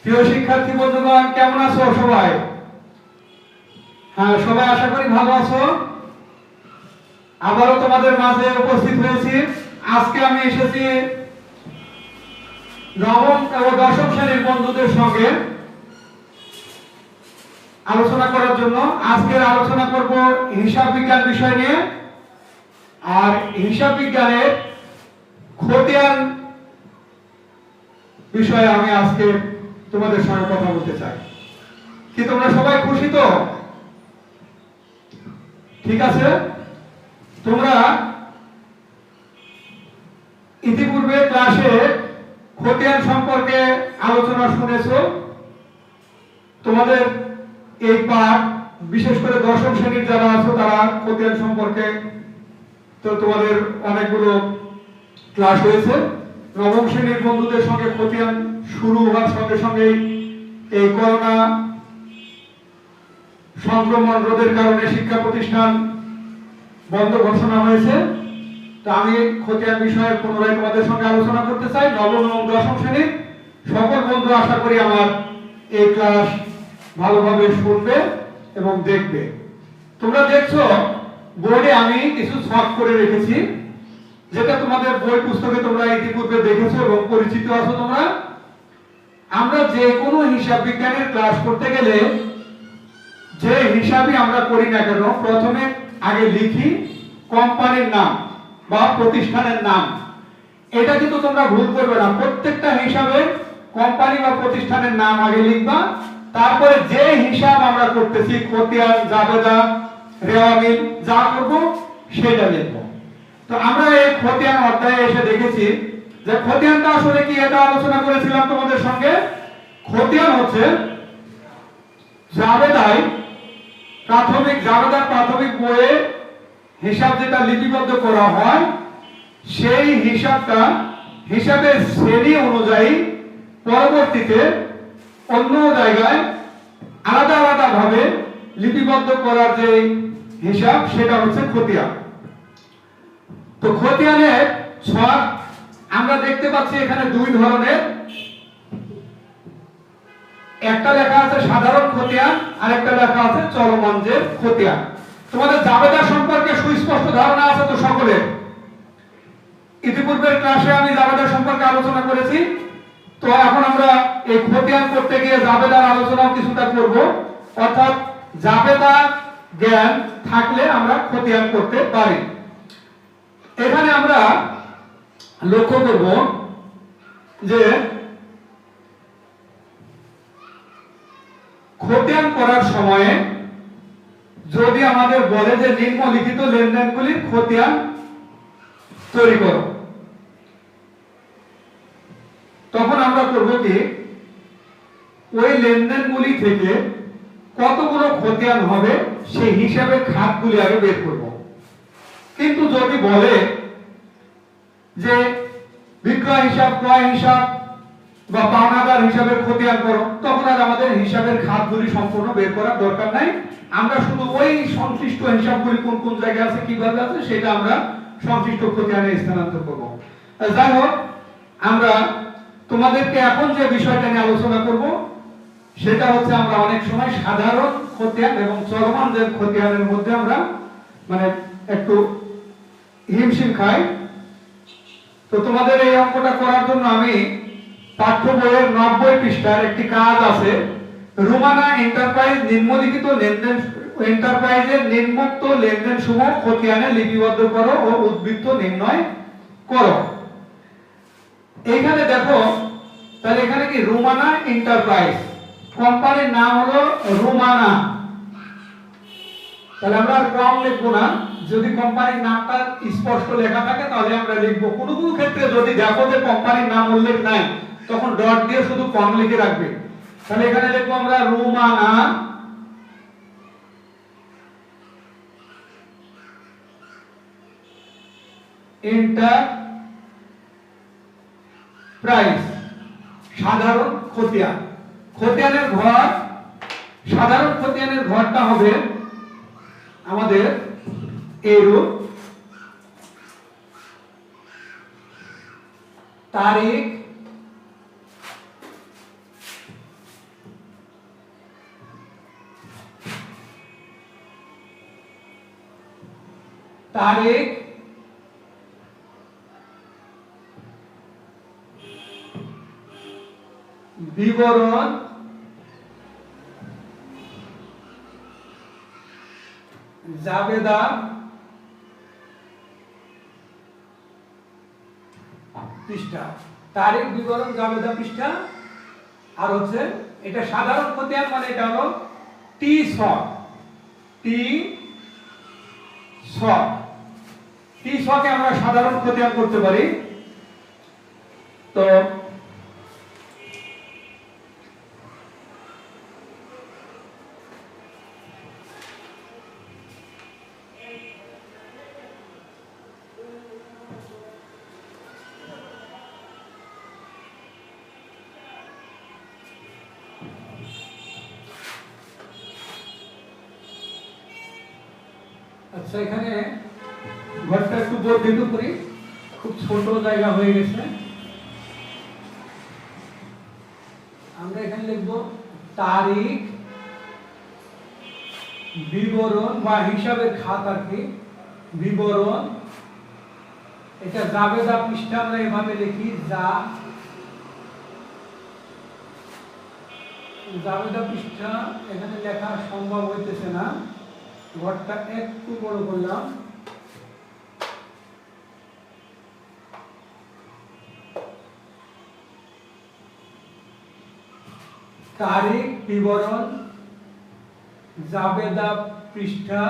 প্রিয় শিক্ষার্থী বন্ধুগণ, কেমন আছো সবাই? হ্যাঁ, সবাই আশা করি ভালো আছো। আবারও তোমাদের মাঝে উপস্থিত হয়েছি। আজকে আমি এসেছি নবম ও দশম শ্রেণীর বন্ধুদের সঙ্গে আলোচনা করার জন্য। আজকের আলোচনা করব হিসাব বিজ্ঞান বিষয় নিয়ে। আর হিসাব বিজ্ঞানের খতিয়ান বিষয়ে আমি আজকে তোমাদের সঙ্গে কথা বলতে চাই। কি তোমরা সবাই খুশি তো? ঠিক আছে। তোমরা ইতিপূর্বে ক্লাসে খতিয়ান সম্পর্কে আলোচনা শুনেছো। তোমাদের এই পাঠ, বিশেষ করে দশম শ্রেণীর যারা আছো তারা খতিয়ান সম্পর্কে তো তোমাদের অনেকগুলো ক্লাস হয়েছে। নবম শ্রেণীর বন্ধুদের সঙ্গে খতিয়ান শুরু হওয়ার সঙ্গে সঙ্গেই এই করোনা সংক্রমণ রোধের কারণে শিক্ষা প্রতিষ্ঠান বন্ধ ঘোষণা হয়েছে। তো আমি খতিয়ান বিষয়ে পুনরায় তোমাদের সঙ্গে আলোচনা করতে চাই। নবম এবং দশম শ্রেণীর সকল বন্ধু আশা করি আমার এই ক্লাস ভালোভাবে শুনবে এবং দেখবে। তোমরা দেখছো বোর্ডে আমি কিছু ছক করে রেখেছি, যেটা তোমাদের বই পুস্তকে তোমরা ইতিপূর্বে দেখেছো এবং পরিচিত আছো তোমরা। আমরা যে কোনো হিসাব বিজ্ঞানের ক্লাস করতে গেলে যে হিসাবই আমরা করি না কেন, প্রথমে আগে লিখি কোম্পানির নাম বা প্রতিষ্ঠানের নাম। এটা কিন্তু তোমরা ভুল করবে না। প্রত্যেকটা হিসাবে কোম্পানি বা প্রতিষ্ঠানের নাম আগে লিখবা, তারপরে যে হিসাব আমরা করতেছি, খতিয়ান, জাবেদা, রেওয়ামিল যা করব সেটা লিখব। তো আমরা এই খতিয়ান অধ্যায়ে এসে দেখেছি যে খতিয়ানটা আসলে কি, এটা আলোচনা করেছিলাম তোমাদের সঙ্গে। খতিয়ান হচ্ছে জাবেদায় জাবেদার প্রাথমিক বইয়ে হিসাব যেটা লিপিবদ্ধ করা হয়, সেই হিসাবটা হিসাবের শ্রেণী অনুযায়ী পরবর্তীতে অন্য জায়গায় আলাদা আলাদা ভাবে লিপিবদ্ধ করার যে হিসাব, সেটা হচ্ছে খতিয়ান। তো খতিয়ানের ছক আমরা দেখতে পাচ্ছি এখানে দুই ধরনের। একটা লেখা আছে সাধারণ খতিয়ান, আর একটা লেখা আছে চলমান যে খতিয়ান। তোমাদের জাবেদা সম্পর্কে সুস্পষ্ট ধারণা আছে তো সকলের? ইতিপূর্বের ক্লাসে আমি জাবেদা সম্পর্কে আলোচনা করেছি। তো এখন আমরা এই খতিয়ান করতে গিয়ে জাবেদার আলোচনাও কিছুটা করব। অর্থাৎ জাবেদা জ্ঞান থাকলে আমরা খতিয়ান করতে পারি। এখানে আমরা লক্ষ্য করব যে খতিয়ান করার সময়ে যদি আমাদের বলে যে নিম্নলিখিত লেনদেনগুলির খতিয়ান তৈরি করো, তখন আমরা করব কি, ওই লেনদেনগুলি থেকে কতগুলো খতিয়ান হবে সেই হিসাবে খাতগুলি আগে বের করব। কিন্তু যদি বলে যে বিক্রয় হিসাব, ক্রয় হিসাব বা পাওনাদার হিসাবের খতিয়ান করো, তখন আর আমাদের হিসাবের খাতগুলি সম্পূর্ণ বের করার দরকার নাই। আমরা শুধু ওই সংশ্লিষ্ট হিসাবগুলি কোন কোন জায়গায় আছে, কিভাবে আছে, সেটা আমরা সংশ্লিষ্ট খতিয়ানে স্থানান্তর করব। যাই হোক, আমরা তোমাদেরকে এখন যে বিষয়টা নিয়ে আলোচনা করব সেটা হচ্ছে, আমরা অনেক সময় সাধারণ খতিয়ান এবং চলমান যে খতিয়ানের মধ্যে আমরা একটু হিমশিম খাই। তো তোমাদের এই অঙ্কটা করার জন্য আমি পাঠ্য বইয়ের 90 পৃষ্ঠার একটি কাজ আছে, রুমানা এন্টারপ্রাইজ নিম্নলিখিত লেনদেন এন্টারপ্রাইজের নিম্নোক্ত লেনদেন সমূহ খতিয়ানে লিপিবদ্ধ করো ও উদ্বৃত্ত নির্ণয় করো। এইখানে দেখো, তাহলে এখানে কি রুমানা এন্টারপ্রাইজ, কোম্পানির নাম হলো রুমানা। তাহলে আমরা আর কম লিখবো না। যদি কোম্পানির নামটা স্পষ্ট লেখা থাকে তাহলে আমরা লিখবো। কোনো কোনো ক্ষেত্রে যদি দেখো যে কোম্পানির নাম উল্লেখ নাই, তখন ডট দিয়ে শুধু কম লিখে রাখবে। তাহলে এখানে লিখবো আমরা রুমানা এন্টারপ্রাইজ সাধারণ খতিয়ান। খতিয়ানের ঘর, সাধারণ খতিয়ানের ঘরটা হবে আমাদের এইরূপ: তারিখ, তারিখ বিবরণ জাবেদা পৃষ্ঠা, তারিখ বিবরণ জাবেদা পৃষ্ঠা। আর হচ্ছে এটা সাধারণ খতিয়ান, মানে এটা হলো টি শক, টি শক, টি শকে আমরা সাধারণ খতিয়ান করতে পারি। তো আচ্ছা, এখানে ঘরটা একটু বর্ধিত করি, খুব ছোট জায়গা হয়ে গেছে। আমরা এখানে লিখব তারিখ বিবরণ বা হিসাবের খাত আর কি, বিবরণ। এটা জাবেদা পৃষ্ঠা আমরা এভাবে লিখি, জাবেদা পৃষ্ঠা। এখানে লেখা সম্ভব হইতেছে না, ঘরটা একটু বড় করলাম। তারিখ বিবরণ জাবেদা পৃষ্ঠা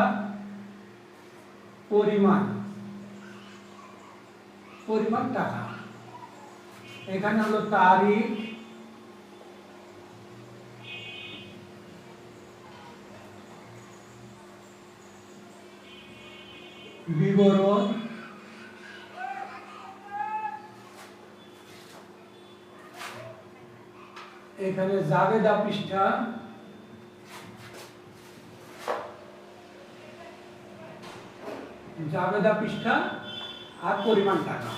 পরিমাণ, পরিমাণ টাকা। এখানে হলো তারিখ বিবরণ এখানে জাবেদা পৃষ্ঠা আর পরিমাণ টাকা।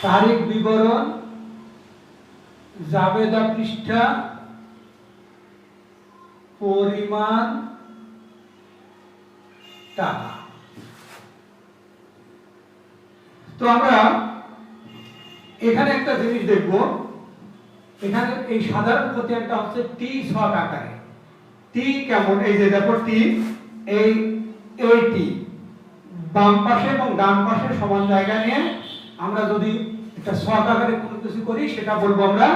তারিখ বিবরণ জাবেদা পৃষ্ঠা পরিমাণ টাকা। তো আমরা এখানে একটা জিনিস দেখব, এখানে এই সাধারণ খতিয়ানটা হচ্ছে টি শক আকারে। টি কেমন, এই যে দেখো টি, এই টি বাম পাশে এবং ডান পাশে সমান জায়গা নিয়ে আমরা যদি একটা শক আকারে কোনো কিছু করি সেটা বলবো আমরা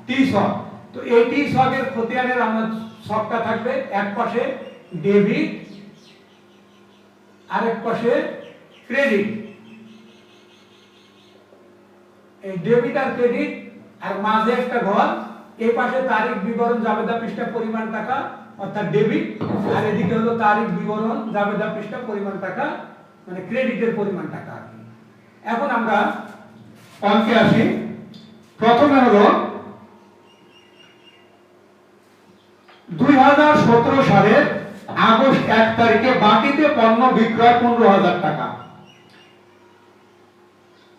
টি শক। তো এই টি শকের খতিয়ানের আমরা শকটা থাকবে এক পাশে ডেবিট আরেক পাশে ক্রেডিট। এই ডেবিট আর ক্রেডিট আর মাঝে একটা ঘর, এই পাশে তারিখ বিবরণ জাবেদা পৃষ্ঠা পরিমাণ টাকা অর্থাৎ ডেবিট, আর এদিকে হলো তারিখ বিবরণ জাবেদা পৃষ্ঠা পরিমাণ টাকা মানে ক্রেডিটের পরিমাণ টাকা। এখন আমরা অঙ্কে আসি। প্রথমে হলো 2017 সালের আগস্ট 1 তারিখে বাকিতে পণ্য বিক্রয় 15,000 টাকা,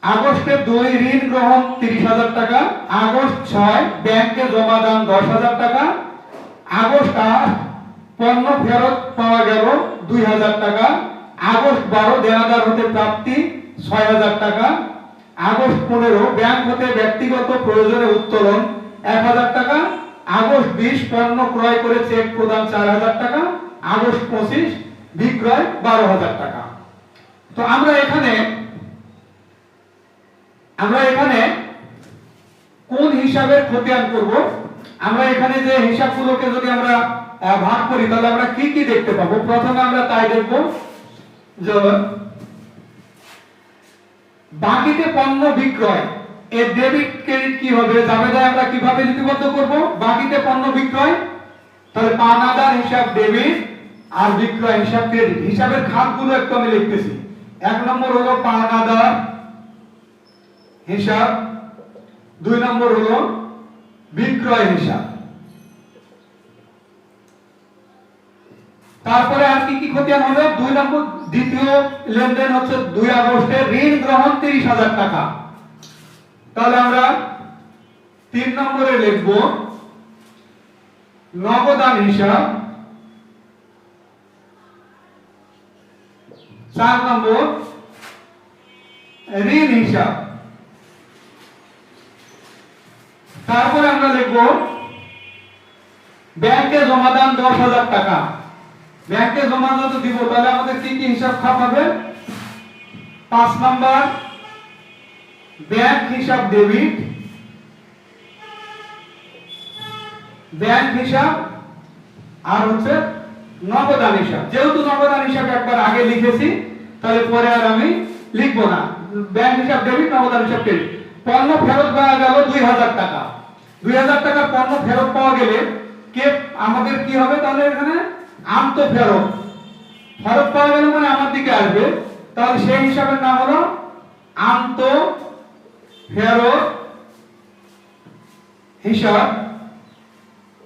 আগস্টে 2 ঋণ গ্রহণ 30,000 টাকা, আগস্ট 6 ব্যাংকে জমা দান 10,000 টাকা, আগস্ট 8 পণ্য ফেরত পাওয়া গেল 2,000 টাকা, আগস্ট 12 দেনাদার হতে প্রাপ্তি 6,000 টাকা, আগস্ট 15 ব্যাংক হতে ব্যক্তিগত প্রয়োজনে উত্তোলন 1,000 টাকা, আগস্ট 20 পণ্য ক্রয় করে চেক প্রদান 4,000 টাকা, আগস্ট 25 বিক্রয় 12,000 টাকা। তো আমরা এখানে কোন হিসাবের খতিয়ান করব? আমরা এখানে যে হিসাবগুলোকে যদি আমরা ভাগ করি তাহলে আমরা কি কি দেখতে পাবো। প্রথমে আমরা তাই দেখব যে বাকিতে পণ্য বিক্রয়, এর ডেবিট ক্রেডিট কি হবে, জাবেদায় আমরা কিভাবে লিপিবদ্ধ করব? বাকিতে পণ্য বিক্রয়, তাহলে পাওনাদার হিসাব ডেবিট আর বিক্রয় হিসাব ক্রেডিট। হিসাবের খাতগুলো একটু আমি লিখতেছি। 1 নম্বর হলো পাওনাদার হিসাব, 2 নম্বর হলো বিক্রয় হিসাব। তারপরে আর কি কি খতিয়ান হবে? 2 নম্বর দ্বিতীয় লেনদেন হচ্ছে 2 আগস্টে ঋণ গ্রহণ 30,000 টাকা। তাহলে আমরা 3 নম্বরে লিখব নগদান হিসাব, 4 নম্বর ঋণ হিসাব। তারপরে আমরা লিখব ব্যাংকে জমাদান 10,000 টাকা। ব্যাংকে জমা যদি দিব তাহলে আমাদের কি কি হিসাব খাপাবে? 5 নাম্বার ব্যাংক হিসাব ডেবিট, ব্যাংক হিসাব, আর হচ্ছে নগদান হিসাব। যেহেতু নগদান হিসাব একবার আগে লিখেছি তাহলে পরে আর আমি লিখব না। ব্যাংক হিসাব ডেবিট, নগদান হিসাব ক্রেডিট। পণ্য ফেরত পাওয়া গেল 2,000 টাকা। 2,000 টাকার পণ্য ফেরত পাওয়া গেলে কে আমাদের কি হবে? তাহলে এখানে আন্ত ফেরত, ফেরত পাওয়া গেল মানে আমার দিকে আসবে, তাহলে সেই হিসাবের নাম হলো আন্ত ফেরত হিসাব।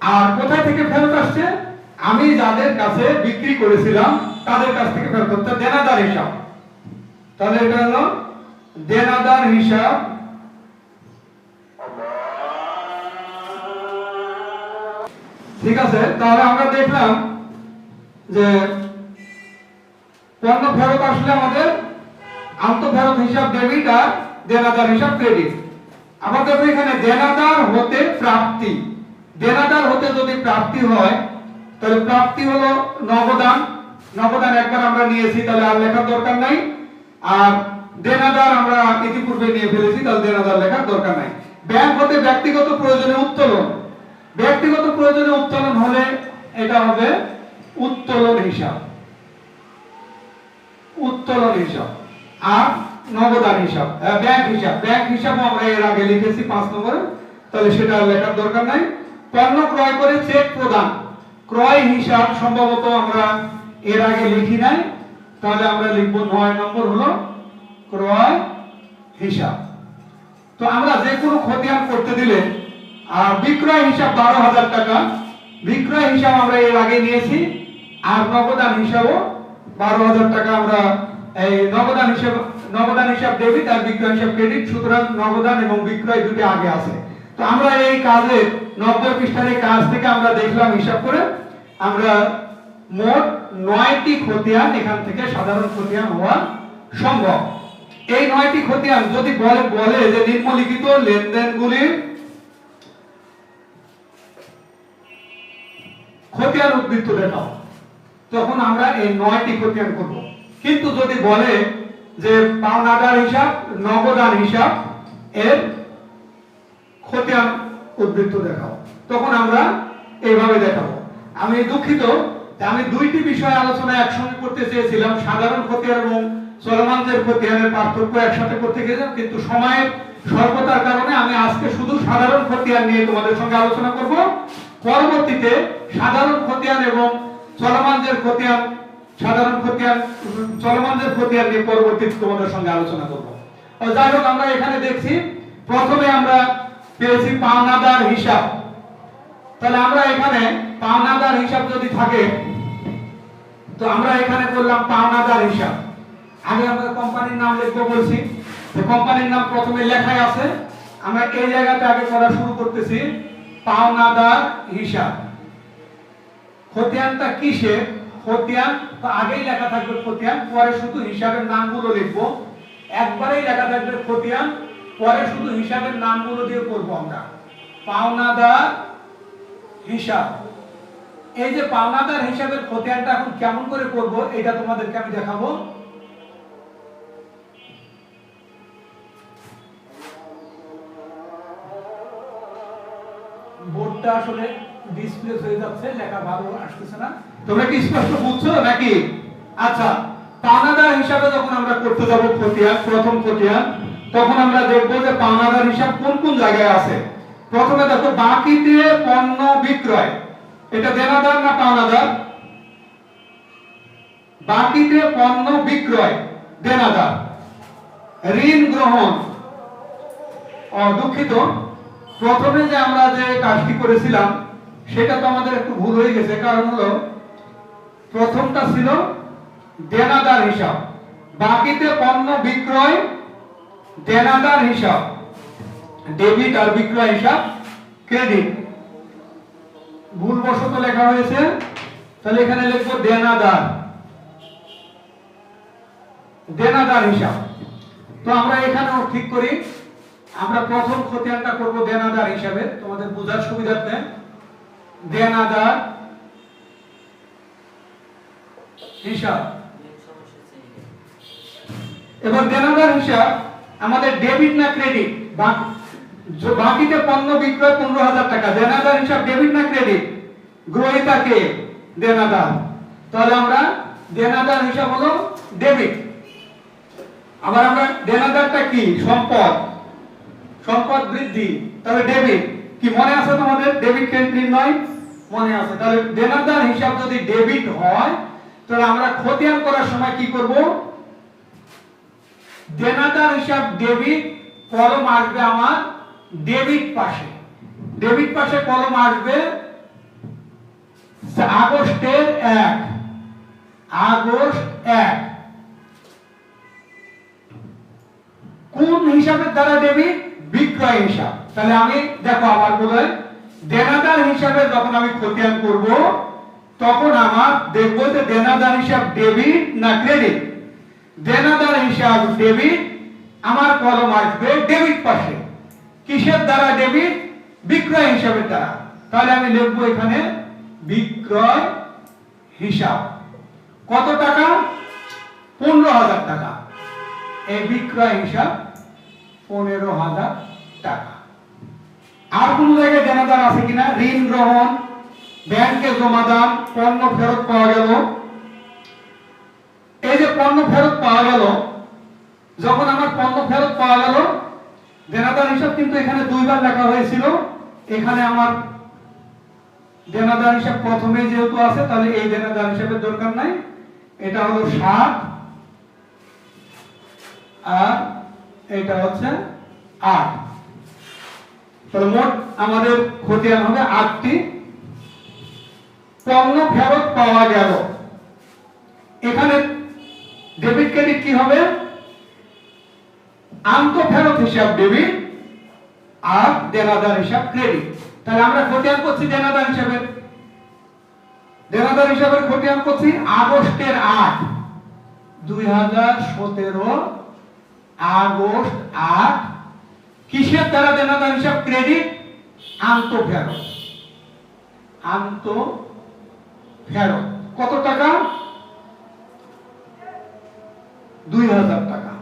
আর কোথা থেকে ফেরত আসছে? আমি যাদের কাছে বিক্রি করেছিলাম তাদের কাছ থেকে ফেরত হচ্ছে দেনাদার হিসাব। তাহলে এটা হলো দেনাদার হিসাব। ঠিক আছে, তাহলে আমরা দেখলাম যে পণ্য ফেরত আসলে আমাদের আন্তঃফেরত হিসাব ডেবিট আর দেনাদার হিসাব ক্রেডিট। আবার দেখো এখানে দেনাদার হতে প্রাপ্তি। দেনাদার হতে যদি প্রাপ্তি হয় তাহলে প্রাপ্তি হলো নগদান। নগদান একবার আমরা নিয়েছি তাহলে আর লেখার দরকার নাই। আর দেনাদার আমরা ইতিপূর্বে নিয়ে ফেলেছি তাহলে দেনাদার লেখার দরকার নাই। ব্যাংক হতে ব্যক্তিগত প্রয়োজনে উত্তোলন। ব্যক্তিগত প্রয়োজনে উত্তোলন হলে এটা হবে উত্তোলন হিসাব, উত্তোলন হিসাব। আর নগদান হিসাব ব্যাংক হিসাব। ব্যাংক হিসাব আমরা এর আগে লিখেছি 5 নম্বরে, তাহলে সেটা লেখার দরকার নাই। পণ্য ক্রয় করে চেক প্রদান, ক্রয় হিসাব সম্ভবত আমরা এর আগে লিখি নাই, তাহলে আমরা লিখব 9 নম্বর হলো ক্রয় হিসাব। তো আমরা যে কোনো খতিয়ান করতে দিলে আর বিক্রয় হিসাব 12,000 টাকা, বিক্রয় হিসাব আমরা এর আগে নিয়েছি। আর নগদান হিসাবও 12,000 টাকা আমরা এই নগদান হিসাব ডেবিট আর বিক্রয় হিসাব ক্রেডিট। সুতরাং নগদান এবং বিক্রয় দুটো আগে আছে। তো আমরা এই কাজে 90 পৃষ্ঠার এই কাজ থেকে আমরা দেখলাম হিসাব করে আমরা মোট 9টি খতিয়ান এখান থেকে সাধারণ খতিয়ান হওয়া সম্ভব। এই 9টি খতিয়ান যদি বলে যে নিম্নলিখিত লেনদেনগুলির খতিয়ান উদ্বৃত্ত দেখাও, তখন আমরা এই 9টি খতিয়ান করব। কিন্তু যদি বলে যে পাওনাদার হিসাব, নগদান হিসাব এর খতিয়ান উদ্বৃত্ত দেখাও, তখন আমরা এইভাবে দেখাবো। আমি দুঃখিত, আমি দুইটি বিষয় আলোচনা একসঙ্গে করতে চেয়েছিলাম, সাধারণ খতিয়ান এবং চলমানদের খতিয়ানের পার্থক্য একসাথে করতে গেছিলাম, কিন্তু সময়ের স্বল্পতার কারণে আমি আজকে শুধু সাধারণ খতিয়ান নিয়ে তোমাদের সঙ্গে আলোচনা করব। পরবর্তীতে সাধারণ খতিয়ান এবং চলমানদের খতিয়ান, সাধারণ খতিয়ান, চলমানদের খতিয়ান নিয়ে পরবর্তীতে তোমাদের সঙ্গে আলোচনা করব। যাই হোক, আমরা এখানে দেখছি প্রথমে আমরা পেয়েছি পাওনাদার হিসাব। তাহলে আমরা এখানে পাওনাদার হিসাব যদি থাকে তো আমরা এখানে করলাম পাওনাদার হিসাব। আগে আমরা কোম্পানির নাম লিখবো বলছি, তো কোম্পানির নাম প্রথমে লেখাই আছে। আমরা এই জায়গাতে আগে পড়া শুরু করতেছি পাওনাদার হিসাব। খতিয়ানটা কিসে? খতিয়ান তো আগেই লেখা থাকবে খতিয়ান, পরে শুধু হিসাবের নামগুলো লিখবো। একবারেই লেখা থাকবে খতিয়ান, পরে শুধু হিসাবের নামগুলো দিয়ে করব আমরা পাওনাদার হিসাব। এই যে পাওনাদার হিসাবের খতিয়ানটা এখন কেমন করে করব এটা তোমাদেরকে আমি দেখাবো। বোর্ডটা আসলে ডিসপ্লে হয়ে যাচ্ছে, লেখা ভালো আসতেছে না। তোমরা কি স্পষ্ট বুঝছো নাকি? আচ্ছা, পাওনাদার হিসাবে যখন আমরা করতে যাব খতিয়ান, প্রথম খতিয়ান, তখন আমরা দেখব যে পাওনাদার হিসাব কোন কোন জায়গায় আছে। প্রথমে দেখো বাকিতে পণ্য বিক্রয়, এটা দেনাদার না পাওনাদার? বাকিতে পণ্য বিক্রয় দেনাদার। ঋণ গ্রহণ, দুঃখিত, প্রথমে যে আমরা যে কাজটি করেছিলাম সেটা তো আমাদের একটু ভুল হয়ে গেছে। কারণ হলো প্রথমটা ছিল দেনাদার হিসাব, বাকিতে পণ্য বিক্রয় দেনাদার হিসাব ডেবিট আর বিক্রয় হিসাব ক্রেডিট। ভুলবশত লেখা হয়েছে, তাহলে এখানে লিখবো দেনাদার। দেনাদার হিসাব। তো আমরা এখানেও ঠিক করি, আমরা প্রথম খতিয়ানটা করব দেনাদার হিসাবে তোমাদের বোঝার সুবিধার্থে। দেনাদার হিসাব। এবার দেনাদার হিসাব আমাদের ডেবিট না ক্রেডিট? বাকিতে পণ্য বিক্রয় 15,000 টাকা, দেনাদার হিসাব ডেবিট না ক্রেডিট? গ্রহীতাকে দেনাদার, তাহলে আমরা দেনাদার হিসাব হলো ডেবিট। আবার আমরা দেনাদারটা কি? সম্পদ, সম্পদ বৃদ্ধি, তাহলে ডেবিট। কি মনে আছে তোমাদের? ডেবিট ক্রেডিট নয়? মনে আছে। তাহলে দেনাদার হিসাব যদি ডেবিট হয় তাহলে আমরা খতিয়ান করার সময় কি করব? দেনাদার হিসাব ডেবিট, কলম আসবে আমার ডেবিট পাশে। ডেবিট পাশে কলম আসবে আগস্টের 1, আগস্ট 1। কোন হিসাবের দ্বারা ডেবিট? বিক্রয় হিসাব। তাহলে আমি দেখো আবার বলাই, দেনাদার হিসাবে যখন আমি খতিয়ান করব তখন আমার দেখব যে দেনাদার হিসাব ডেবিট না ক্রেডিট। দেনাদার হিসাব ডেবিট, আমার কলম আসবে ডেবিট পাশে। কিসের দ্বারা ডেবিট? বিক্রয় হিসাবের দ্বারা। তাহলে আমি লিখব এখানে বিক্রয় হিসাব। কত টাকা? 15,000 টাকা। এই বিক্রয় হিসাব 15,000 টাকা। আর কোন জায়গায় দেনাদার আছে কিনা? ঋণ গ্রহণ, ব্যাংকে জমাদান, পণ্য ফেরত পাওয়া গেল। এই যে পণ্য ফেরত পাওয়া গেল, যখন আমার পণ্য ফেরত পাওয়া গেল, দেনাদার হিসাব কিন্তু এখানে দুইবার লেখা হয়েছিল। এখানে আমার দেনাদার হিসাব প্রথমে যেহেতু আছে তাহলে এই দেনাদার হিসাবের দরকার নাই। এটা হলো 7 আর এটা হচ্ছে 8। তাহলে মোট আমাদের খতিয়ান হবে 8টি। পণ্য ফেরত পাওয়া গেল, এখানে ডেবিট ক্রেডিট কি হবে? আন্ত ফেরত হিসাব ডেবিট আর দেনাদার হিসাব ক্রেডিট। তাহলে আমরা খতিয়ান করছি দেনাদার হিসাবের। দেনাদার হিসাবের খতিয়ান করছি আগস্টের 8, 2017 আগস্ট 8। কিসের দ্বারা দেনাদার হিসাব ক্রেডিট? আন্ত ফেরত। আন্ত ফেরত কত টাকা? 2,000 টাকা।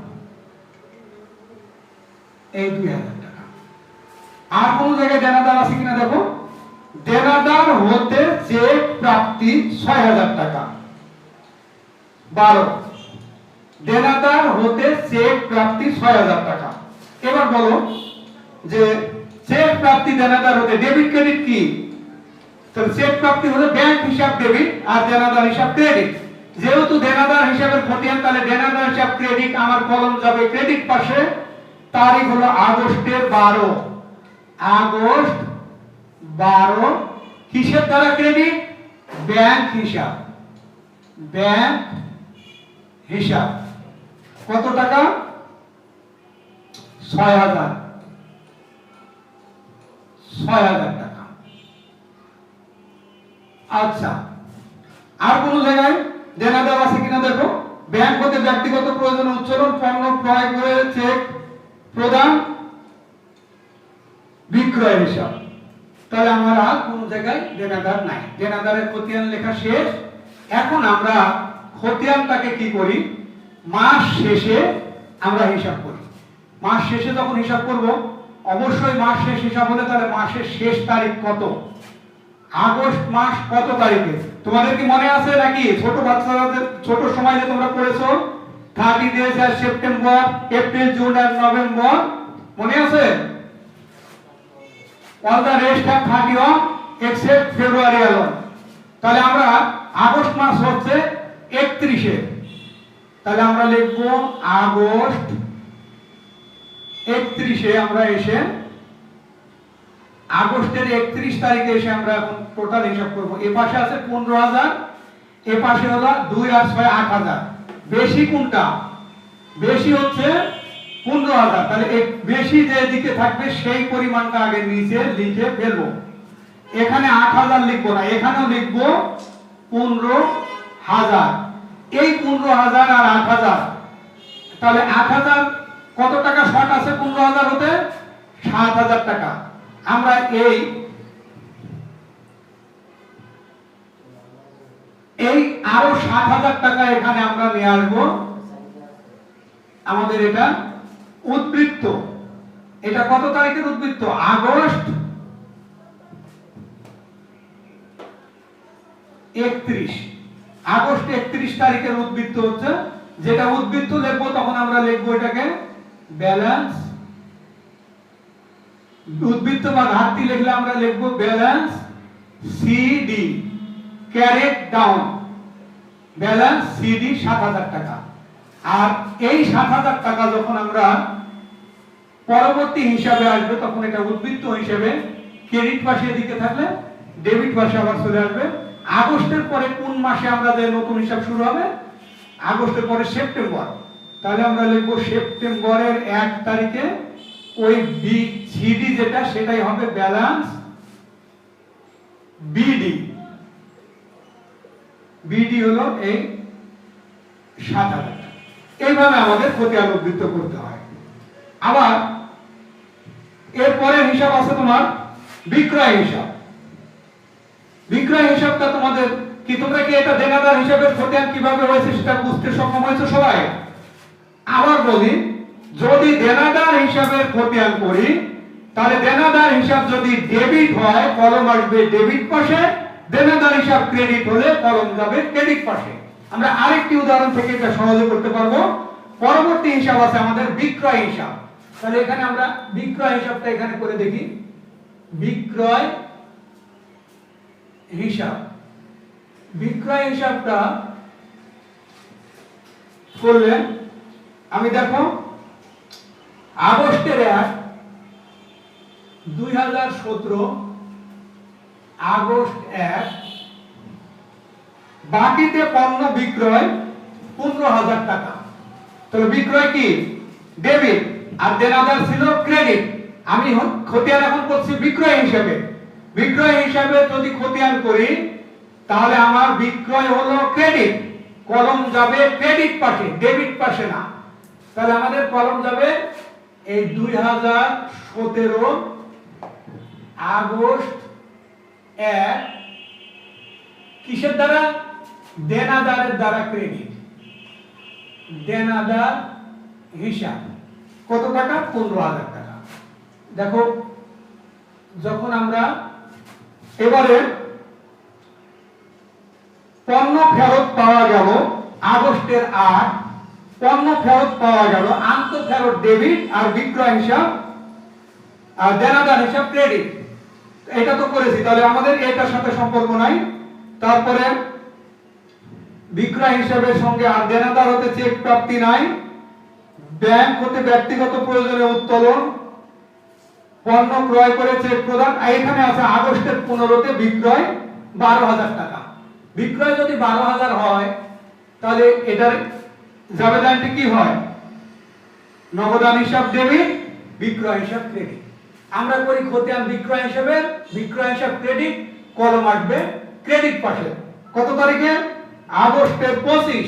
এই 2,000 টাকা। আর কোন জায়গায় দেনাদার আছে কিনা দেখো? দেনাদার হতে চেক প্রাপ্তি 6,000 টাকা। 12 দেনাদার হতে চেক প্রাপ্তি 6,000 টাকা। এবার বলো যে চেক প্রাপ্তি দেনাদার হতে ডেবিট ক্রেডিট কি? তাহলে চেক প্রাপ্তি হলো ব্যাংক হিসাব ডেবিট আর দেনাদার হিসাব ক্রেডিট। যেহেতু দেনাদার হিসাবের খতিয়ান, তাহলে দেনাদার হিসাব ক্রেডিট, আমার কলম যাবে ক্রেডিট পাশে। তারিখ হলো আগস্টের 12, আগস্ট 12। কিসের দ্বারা ক্রেডিট? ব্যাংক হিসাব, ব্যাংক হিসাব। কত টাকা? 6,000 টাকা। আচ্ছা, আর কোন জায়গায় দেনাদার আছে কিনা দেখো? ব্যাংক হতে ব্যক্তিগত প্রয়োজনে উচ্চারণ, পণ্য ক্রয় করে চেক প্রদান, বিক্রয় হিসাব। তাহলে আমার আর কোন জায়গায় দেনাদার নাই। দেনাদারের খতিয়ান লেখা শেষ। এখন আমরা খতিয়ানটাকে কি করি? মাস শেষে আমরা হিসাব করি। মাস শেষে যখন হিসাব করব, অবশ্যই মাস শেষ হিসাব হলে তাহলে মাসের শেষ তারিখ কত? আগস্ট মাস কত তারিখে? তোমাদের কি মনে আছে নাকি? ছোট বাচ্চাদের ছোট সময় যে তোমরা পড়েছো 30 days আর সেপ্টেম্বর, এপ্রিল, জুন আর নভেম্বর, মনে আছে? all the rest have 31 except February alone। তাহলে আমরা আগস্ট মাস হচ্ছে 31-এ। তাহলে আমরা লিখব আগস্ট 31-এ। আমরা এসে আগস্টের 31 তারিখে এসে আমরা এখন টোটাল হিসাব করব। এই পাশে আছে 15,000, এই পাশে হলো 2 আর 6 8,000। বেশি কোনটা? বেশি হচ্ছে 15,000। তাহলে এই বেশি যে দিকে থাকবে সেই পরিমাণটা আগে নিচে লিখে ফেলবো। এখানে 8,000 লিখবো না, এখানেও লিখবো 15,000। এই 15,000 আর 8,000 তাহলে 8,000 কত টাকা শর্ট আছে 15,000 হতে? 7,000 টাকা। আমরা এই আরো 7,000 টাকা এখানে আমরা নিয়ে আসবো। আমাদের এটা উদ্বৃত্ত, এটা কত তারিখের উদ্বৃত্ত? আগস্ট 31, আগস্ট 31 তারিখের উদ্বৃত্ত হচ্ছে। যেটা উদ্বৃত্ত লিখবো তখন আমরা লিখবো এটাকে ব্যালেন্স। উদ্বৃত্ত বা ঘাটতি লিখলে আমরা লিখবো balance CD, carried down, balance CD 7,000 টাকা। আর এই 7,000 টাকা যখন আমরা পরবর্তী হিসাবে আসবে তখন এটা উদ্বৃত্ত হিসেবে ক্রেডিট পাশে এদিকে থাকলে ডেবিট পাশে আবার চলে আসবে। আগস্টের পরে কোন মাসে আমরা যে নতুন হিসাব শুরু হবে? আগস্টের পরে সেপ্টেম্বর। তাহলে আমরা লিখব সেপ্টেম্বরের 1 তারিখে ওই সিডি যেটা সেটাই হবে ব্যালেন্স বিডি। বিডি হলো এই 7,000। এইভাবে আমাদের খতিয়ান উদ্বৃত্ত করতে হয়। আবার এরপরের হিসাব আছে তোমার বিক্রয় হিসাব। বিক্রয় হিসাবটা তোমাদের কি, তোমরা কি এটা দেনাদার হিসাবের খতিয়ান কিভাবে হয়েছে সেটা বুঝতে সক্ষম হয়েছে সবাই? আবার বলি, যদি দেনাদার হিসাবের খতিয়ান করি তাহলে দেনাদার হিসাব যদি ডেবিট হয় কলম আসবে ডেবিট পাশে, দেনাদার হিসাব ক্রেডিট হলে কলম যাবে ক্রেডিট পাশে। আমরা আরেকটি উদাহরণ থেকে এটা সহজে করতে পারবো। পরবর্তী হিসাব আছে আমাদের বিক্রয় হিসাব। তাহলে এখানে আমরা বিক্রয় হিসাবটা এখানে করে দেখি। বিক্রয় হিসাব, বিক্রয় হিসাবটা করলে আমি দেখো আগস্টের 1, 2017, আগস্ট 1, বাকিতে পণ্য বিক্রয় 15,000 টাকা। তাহলে বিক্রয় কি ডেবিট আর দেনাদার ছিল ক্রেডিট। আমি খতিয়ান এখন করছি বিক্রয় হিসাবে। বিক্রয় হিসাবে যদি খতিয়ান করি তাহলে আমার বিক্রয় হলো ক্রেডিট, কলম যাবে ক্রেডিট পাশে ডেবিট পাশে না। তাহলে আমাদের কলম যাবে এই 2017 আগস্ট 1 কিসের দ্বারা? দেনাদারের দ্বারা ক্রেডিট, দেনাদার হিসাব কত টাকা? 15,000 টাকা। দেখো যখন আমরা এবারে পণ্য ফেরত পাওয়া গেল আগস্টের 8, পণ্য ফেরত পাওয়া গেল, আন্ত ফেরত ডেবিট আর বিক্রয় হিসাব আর দেনাদার হিসাব ক্রেডিট। এটা তো করেছি, তাহলে আমাদের এটার সাথে সম্পর্ক নাই। তারপরে বিক্রয় হিসাবের সঙ্গে আর দেনাদার হতে চেক প্রাপ্তি নাই, ব্যাংক হতে ব্যক্তিগত প্রয়োজনে উত্তোলন, পণ্য ক্রয় করে চেক প্রদান। এখানে আছে আগস্টের 15তে বিক্রয় 12,000 টাকা। বিক্রয় যদি 12,000 হয় তাহলে এটার জাবেদানটি কি হয়? নগদান হিসাব ডেবিট, বিক্রয় হিসাব ক্রেডিট। আমরা করি খতিয়ান বিক্রয় হিসাবে, বিক্রয় হিসাব ক্রেডিট, কলম আসবে ক্রেডিট পাশে। কত তারিখে? আগস্টের 25।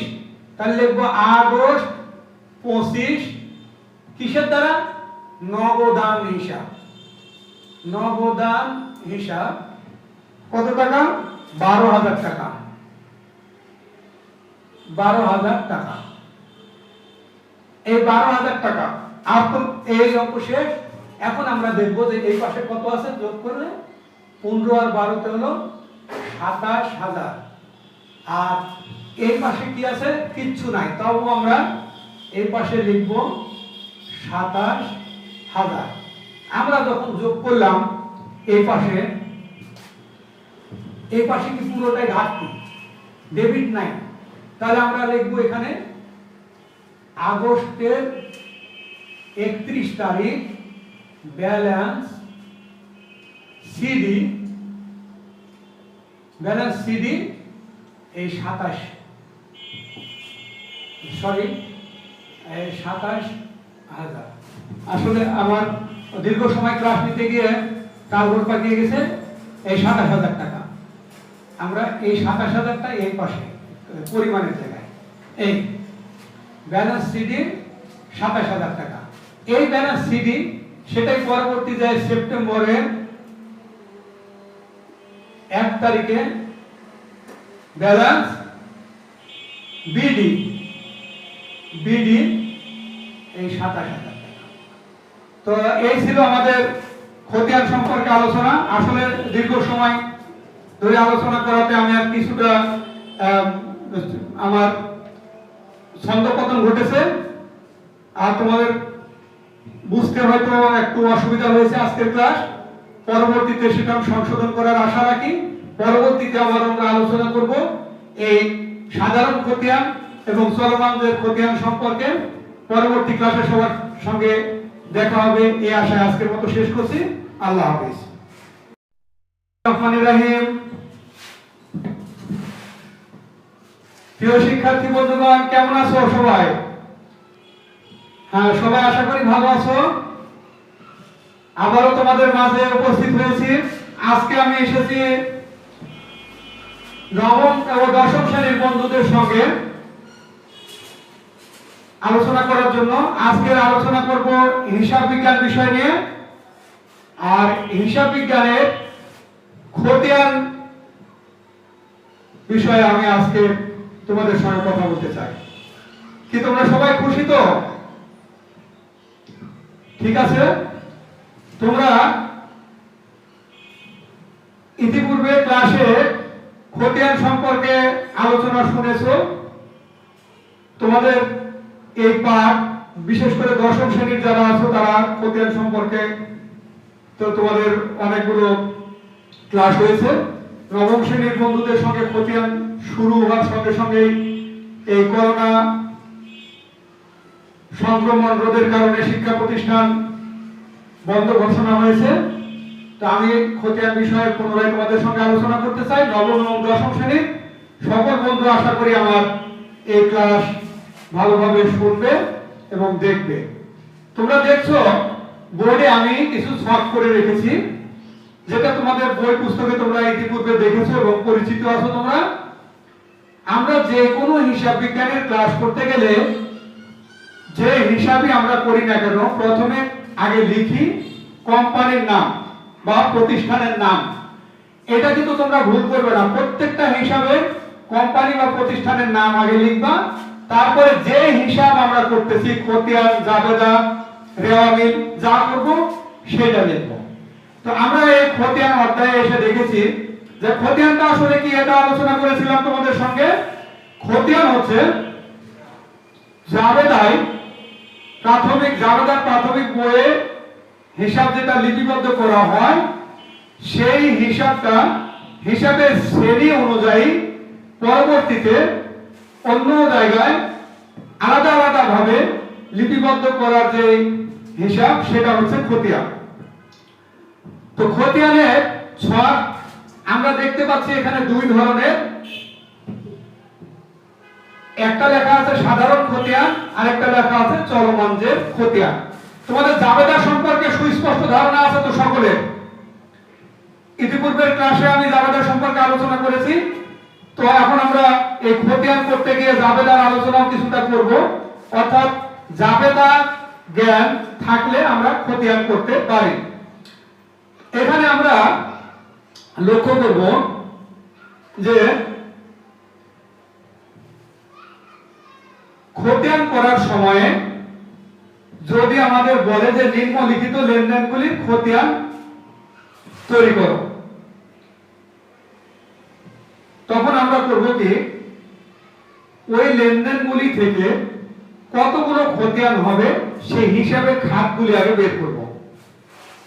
তাহলে লিখব আগস্ট 25 কিসের দ্বারা? নগদান হিসাব। নগদান হিসাব কত টাকা? 12,000 টাকা। 12,000 টাকা। এই 12,000 টাকা আর তো এই অঙ্ক শেষ। এখন আমরা দেখব যে এই পাশে কত আছে, যোগ করলে 15 আর 12 তে হলো 27,000। আর এই পাশে কি আছে? কিচ্ছু নাই, তাও আমরা এই পাশে লিখব 27,000। আমরা যখন যোগ করলাম এই পাশে কি পুরোটাই ঘাটতি, ডেবিট নাই। তাহলে আমরা লিখব এখানে আগস্টের 31 তারিখ ব্যালেন্স সিডি, ব্যালেন্স সিডি এই 27,000। আসলে আমার দীর্ঘ সময় ক্লাস নিতে গিয়ে কাগজ পাকিয়ে গেছে। এই 27,000 টাকা আমরা এই 27,000টা এই পাশে পরিমাণের জায়গায় এই ব্যালেন্স সিডি 27,000 টাকা। এই ব্যালেন্স সিডি সেটাই পরবর্তী যায় সেপ্টেম্বরের 1 তারিখে ব্যালেন্স বিডি এই 27,000 টাকা। তো এই ছিল আমাদের খতিয়ান সম্পর্কে আলোচনা। আসলে দীর্ঘ সময় ধরে আলোচনা করাতে আমি আর কিছুটা আমার ছন্দপতন ঘটেছে, আর তোমাদের বুঝতে হয়তো একটু অসুবিধা হয়েছে আজকের ক্লাস। পরবর্তীতে সেটা সংশোধন করার আশা রাখি। পরবর্তীতে আবার আমরা আলোচনা করব এই সাধারণ খতিয়ান এবং চলমানদের খতিয়ান সম্পর্কে। পরবর্তী ক্লাসে সবার সঙ্গে দেখা হবে এই আশায় আজকের মতো শেষ করছি। আল্লাহ হাফেজ। রহমানির রহিম। প্রিয় শিক্ষার্থী বন্ধুগণ, কেমন আছো সবাই? হ্যাঁ, সবাই আশা করি ভালো আছো। আবারও তোমাদের মাঝে উপস্থিত হয়েছি। আজকে আমি এসেছি নবম ও দশম শ্রেণীর বন্ধুদের সঙ্গে আলোচনা করার জন্য। আজকের আলোচনা করব হিসাব বিজ্ঞান বিষয় নিয়ে। আর হিসাব বিজ্ঞানের খতিয়ান বিষয়ে আমি আজকে তোমাদের সঙ্গে কথা বলতে চাই। কি তোমরা সবাই খুশি তো? ঠিক আছে। তোমরা ইতিপূর্বে ক্লাসে খতিয়ান সম্পর্কে আলোচনা শুনেছো। তোমাদের এই পাঠ, বিশেষ করে দশম শ্রেণীর যারা আছো তারা খতিয়ান সম্পর্কে তো তোমাদের অনেকগুলো ক্লাস হয়েছে। নবম শ্রেণীর বন্ধুদের সঙ্গে খতিয়ান শুরু হওয়ার সঙ্গে সঙ্গে এই করোনা সংক্রমণ রোধের কারণে শিক্ষা প্রতিষ্ঠান বন্ধ ঘোষণা হয়েছে। তো আমি খতিয়ান বিষয়ে পুনরায় তোমাদের সঙ্গে আলোচনা করতে চাই। নবম এবং দশম শ্রেণীর সকল বন্ধু আশা করি আমার এই ক্লাস ভালোভাবে শুনবে এবং দেখবে। তোমরা দেখছো বোর্ডে আমি কিছু ছক করে রেখেছি, যেটা তোমাদের বই পুস্তকে তোমরা ইতিপূর্বে দেখেছো এবং পরিচিত আছো তোমরা। আমরা যে কোনো হিসাব বিজ্ঞানের ক্লাস করতে গেলে যে হিসাবই আমরা করি না কেন, প্রথমে আগে লিখি কোম্পানির নাম বা প্রতিষ্ঠানের নাম। এটা কিন্তু তোমরা ভুল করবে না। প্রত্যেকটা হিসাবে কোম্পানি বা প্রতিষ্ঠানের নাম আগে লিখবা, তারপরে যে হিসাব আমরা করতেছি খতিয়ান, জাবেদা, রেওয়ামিল যা করব সেটা লিখব। তো আমরা এই খতিয়ান অধ্যায়ে এসে দেখেছি যে খতিয়ানটা আসলে কি, এটা আলোচনা করেছিলাম তোমাদের সঙ্গে। খতিয়ান হচ্ছে জাবেদায় প্রাথমিক বইয়ে হিসাব যেটা লিপিবদ্ধ করা হয়, সেই হিসাবের শ্রেণী অনুযায়ী পরবর্তীতে অন্য জায়গায় আলাদা আলাদা ভাবে লিপিবদ্ধ করার যে হিসাব, সেটা হচ্ছে খতিয়ান। তো খতিয়ানের ছক আমরা দেখতে পাচ্ছি এখানে দুই ধরনের। একটা লেখা আছে সাধারণ খতিয়ান, আর একটা লেখা আছে চলমান যে খতিয়ান। তোমাদের জাবেদা সম্পর্কে সুস্পষ্ট ধারণা আছে তো সকলের? ইতিপূর্বের ক্লাসে আমি জাবেদা সম্পর্কে আলোচনা করেছি। তো এখন আমরা এই খতিয়ান করতে গিয়ে জাবেদার আলোচনাও কিছুটা করব। অর্থাৎ জাবেদা জ্ঞান থাকলে আমরা খতিয়ান করতে পারি। এখানে আমরা লক্ষ্য করব যে খতিয়ান করার সময়ে যদি আমাদের বলে যে নিম্নলিখিত লেনদেনগুলির খতিয়ান তৈরি করো, তখন আমরা করব কি, ওই লেনদেনগুলি থেকে কতগুলো খতিয়ান হবে সেই হিসাবে খাতগুলি আগে বের করব।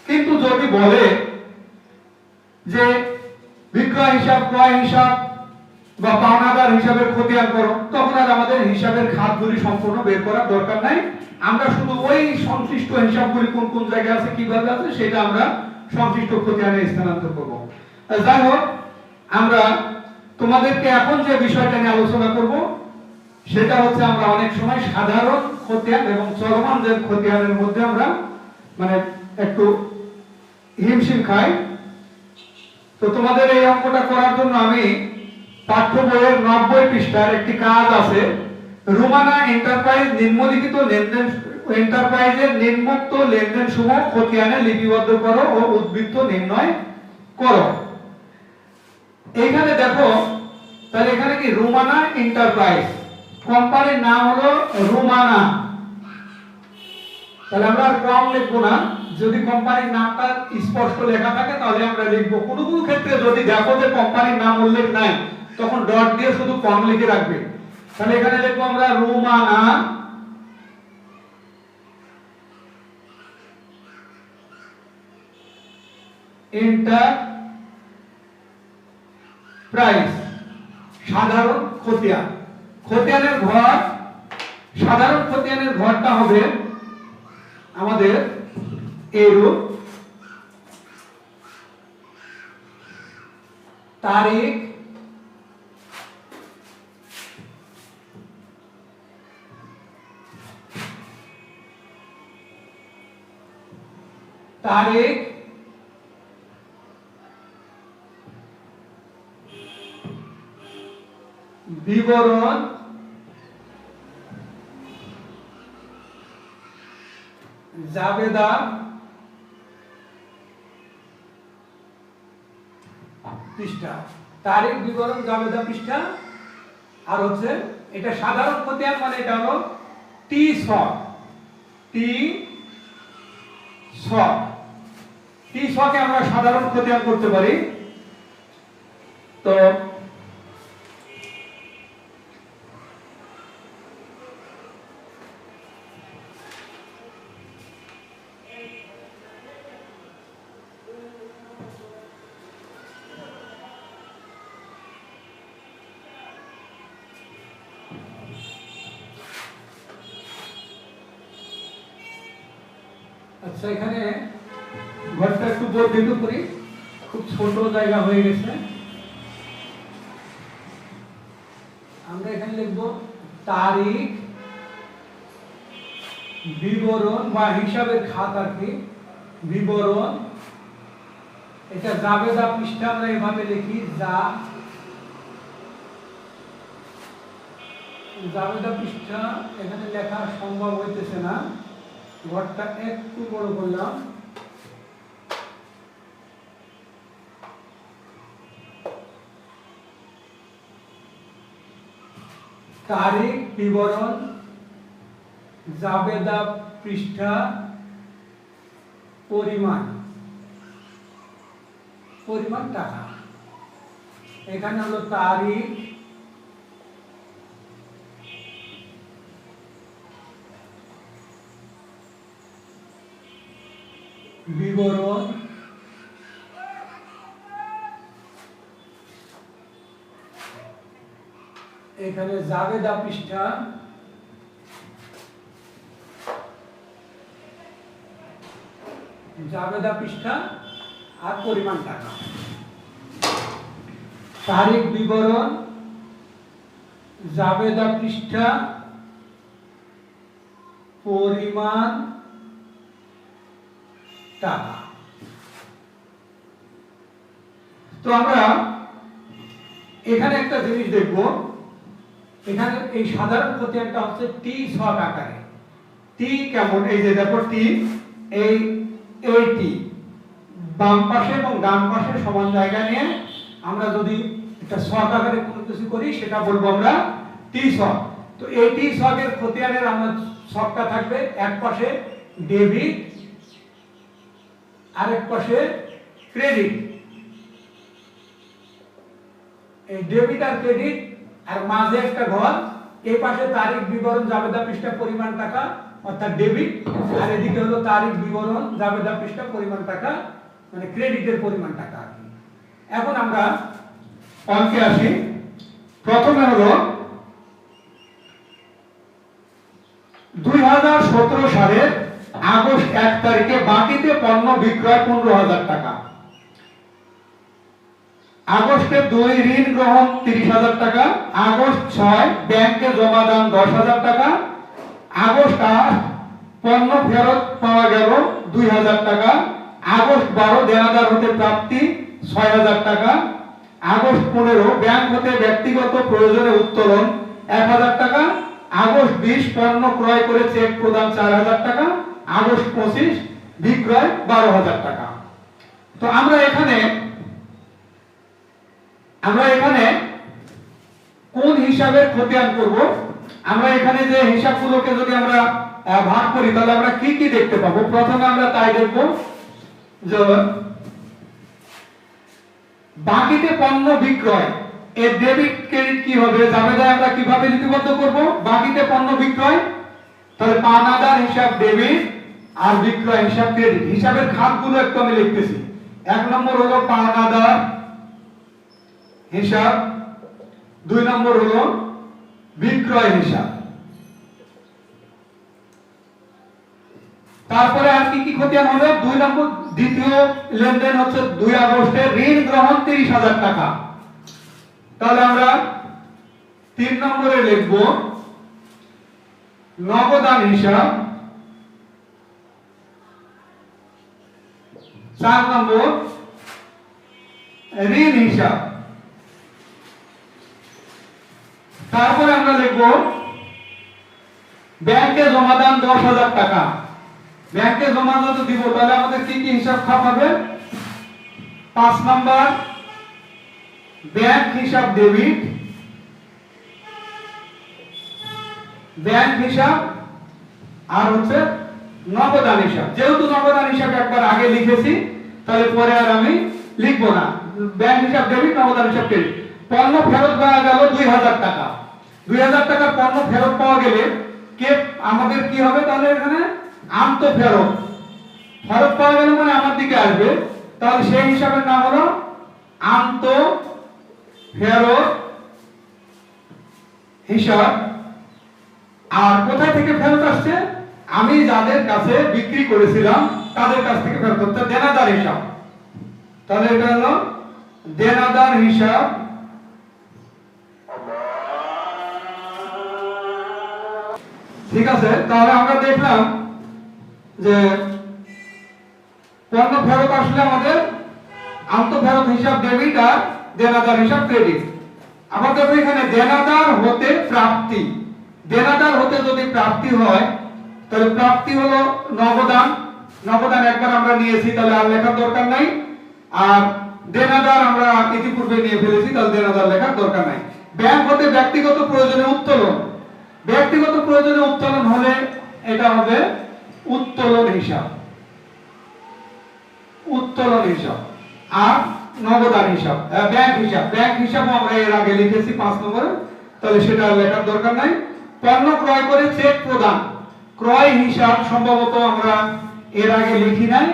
কিন্তু যদি বলে যে বিক্রয় হিসাব, ক্রয় হিসাব বা পাওনাদার হিসাবের খতিয়ান করো, তখন আর আমাদের হিসাবের খাতগুলি সম্পূর্ণ বের করার দরকার নাই। আমরা শুধু ওই সংশ্লিষ্ট হিসাবগুলি কোন কোন জায়গায় আছে, কিভাবে আছে, সেটা আমরা সংশ্লিষ্ট খতিয়ানে স্থানান্তর করব। যাই হোক, আমরা তোমাদেরকে এখন যে বিষয়টা নিয়ে আলোচনা করব সেটা হচ্ছে, আমরা অনেক সময় সাধারণ খতিয়ান এবং চলমান যে খতিয়ানের মধ্যে আমরা একটু হিমশিম খাই। তো তোমাদের এই অঙ্কটা করার জন্য আমি পাঠ্য বইয়ের 90 পৃষ্ঠার একটি কাজ আছে, রুমানা এন্টারপ্রাইজ নিম্নলিখিত লেনদেন এন্টারপ্রাইজের নিম্নোক্ত লেনদেন সমূহ খতিয়ানে লিপিবদ্ধ করো ও উদ্বৃত্ত নির্ণয় করো। এইখানে দেখো, তাহলে এখানে কি রুমানা এন্টারপ্রাইজ, কোম্পানির নাম হলো রুমানা। তাহলে আমরা আর কম লিখবো না, যদি কোম্পানির নামটা স্পষ্ট লেখা থাকে তাহলে আমরা লিখবো। কোনো কোনো ক্ষেত্রে যদি দেখো যে কোম্পানির নাম উল্লেখ নাই, তখন ডট দিয়ে শুধু কম লিখে রাখবে। তাহলে এখানে লিখবো আমরা রুমানা এন্টারপ্রাইজ সাধারণ খতিয়ান। খতিয়ানের ঘর, সাধারণ খতিয়ানের ঘরটা হবে আমাদের এইরূপ: তারিখ, বিবরণ, জাবেদা পৃষ্ঠা। তারিখ, বিবরণ, জাবেদা পৃষ্ঠা। আর হচ্ছে এটা সাধারণ খতিয়ান, মানে এটা হলো টি শক। টি শক, টি শকে আমরা সাধারণ খতিয়ান করতে পারি। তো আচ্ছা, এখানে ঘরটা একটু বর্ধিত করি, খুব ছোট জায়গা হয়ে গেছে। আমরা এখানে লিখবো তারিখ, বিবরণ বা হিসাবের খাতা, কি বিবরণ। এটা জাবেদা পৃষ্ঠা আমরা এভাবে লিখি, জাবেদা পৃষ্ঠা। এখানে লেখা সম্ভব হইতেছে না, ঘরটা একটু বড় করলাম। তারিখ, বিবরণ, জাবেদা পৃষ্ঠা, পরিমাণ, পরিমাণ টাকা। এখানে হলো তারিখ, বিবরণ, এখানে জাবেদা পৃষ্ঠা, জাবেদা পৃষ্ঠা আর পরিমাণ টাকা। তারিখ, বিবরণ, জাবেদা পৃষ্ঠা, পরিমাণ টাকা। তো আমরা এখানে একটা জিনিস দেখব, এখানে এই সাধারণ খতিয়ানটা হচ্ছে টি ছক আকারে। টি কেমন, এই যে দেখো টি, এই টি বাম পাশে এবং ডান পাশে সমান জায়গা নিয়ে আমরা যদি একটা ছক আকারে কোনো কিছু করি, সেটা বলবো আমরা টি ছক। তো এই টি ছকের খতিয়ানের আমরা ছকটা থাকবে, এক পাশে ডেবিট, আরেক পাশে ক্রেডিট। এই ডেবিট আর ক্রেডিট, আর মাঝে একটা ঘর, এই পাশে তারিখ, বিবরণ, জাবেদা পৃষ্ঠা, পরিমাণ টাকা অর্থাৎ ডেবিট, আর এদিকে হলো তারিখ, বিবরণ, জাবেদা পৃষ্ঠা, পরিমাণ টাকা, মানে ক্রেডিটের পরিমাণ টাকা। এখন আমরা অঙ্কে আসি। প্রথমে হলো 2017 সালের আগস্ট 1 তারিখে বাকিতে পণ্য বিক্রয় 15,000 টাকা, আগস্টে 2 ঋণ গ্রহণ 30,000 টাকা, আগস্ট 6 ব্যাংকে জমা দান 10,000 টাকা, আগস্ট 8 পণ্য ফেরত পাওয়া গেল 2,000 টাকা, আগস্ট 12 দেনাদার হতে প্রাপ্তি 6,000 টাকা, আগস্ট 15 ব্যাংক হতে ব্যক্তিগত প্রয়োজনে উত্তোলন 1,000 টাকা, আগস্ট 20 পণ্য ক্রয় করে চেক প্রদান 4000 টাকা, আগস্ট 25 বিক্রয় 12000 টাকা। তো আমরা এখানে কোন হিসাবের খতিয়ান করব? আমরা এখানে যে হিসাবগুলোকে যদি আমরা ভাগ করি তাহলে আমরা কি কি দেখতে পাবো। প্রথমে আমরা তাই দেখব যে বাকিতে পণ্য বিক্রয় এর ডেবিট ক্রেডিট কি হবে, জাবেদায় আমরা কিভাবে লিপিবদ্ধ করব? বাকিতে পণ্য বিক্রয়, তাহলে পাওনাদার হিসাব ডেবিট আর বিক্রয় হিসাব ক্রেডিট। হিসাবের খাতগুলো একটু আমি লিখতেছি। 1 নম্বর হলো পাওনাদার হিসাব, 2 নম্বর হলো বিক্রয় হিসাব। তারপরে আর কি কি খতিয়ান হবে? 2 নম্বর দ্বিতীয় লেনদেন হচ্ছে 2 আগস্টে ঋণ গ্রহণ 30,000 টাকা। তাহলে আমরা 3 নম্বরে লিখব নগদান হিসাব, 4 নম্বর ঋণ হিসাব। তারপরে আমরা লিখব ব্যাংকে জমাদান 10,000 টাকা। ব্যাংকে জমা যদি দিব তাহলে আমাদের কি কি হিসাব খাত হবে? 5 নাম্বার ব্যাংক হিসাব ডেবিট, ব্যাংক হিসাব আর হচ্ছে নগদান হিসাব। যেহেতু নগদান হিসাব একবার আগে লিখেছি তাহলে পরে আর আমি লিখব না। ব্যাংক হিসাব ডেবিট, নগদান হিসাব ক্রেডিট। পণ্য ফেরত পাওয়া গেল 2000 টাকা। 2000 টাকার পণ্য ফেরত পাওয়া গেলে কে আমাদের কি হবে? তাহলে এখানে আন্ত ফেরত, ফেরত পাওয়া গেল মানে আমার দিকে আসবে, তাহলে সেই হিসাবের নাম হলো আন্ত ফেরত হিসাব। আর কোথায় থেকে ফেরত আসছে? আমি যাদের কাছে বিক্রি করেছিলাম তাদের কাছ থেকে ফেরত হচ্ছে দেনাদার হিসাব। তাহলে এটা হলো দেনাদার হিসাব। ঠিক আছে, তাহলে আমরা দেখলাম যে পণ্য ফেরত আসলে আমাদের আন্ত ফেরত হিসাব ডেবিট আর দেনাদার হিসাব ক্রেডিট। আমাদের এখানে দেনাদার হতে প্রাপ্তি, দেনাদার হতে যদি প্রাপ্তি হয় তাহলে প্রাপ্তি হলো নগদান। নগদান একবার আমরা নিয়েছি তাহলে আর লেখার দরকার নাই। আর দেনাদার আমরা ইতিপূর্বে নিয়ে ফেলেছি তাহলে দেনাদার লেখার দরকার নাই। ব্যাংক হতে ব্যক্তিগত প্রয়োজনে উত্তোলন, ব্যক্তিগত প্রয়োজনে উত্তোলন হলে এটা হবে উত্তোলন হিসাব, উত্তোলন হিসাব। আর নগদান হিসাব ব্যাংক হিসাব, ব্যাংক হিসাব আমরা এর আগে লিখেছি 5 নম্বরে, তাহলে সেটা লেখার দরকার নাই। পণ্য ক্রয় করে চেক প্রদান, ক্রয় হিসাব সম্ভবত আমরা এর আগে লিখি নাই,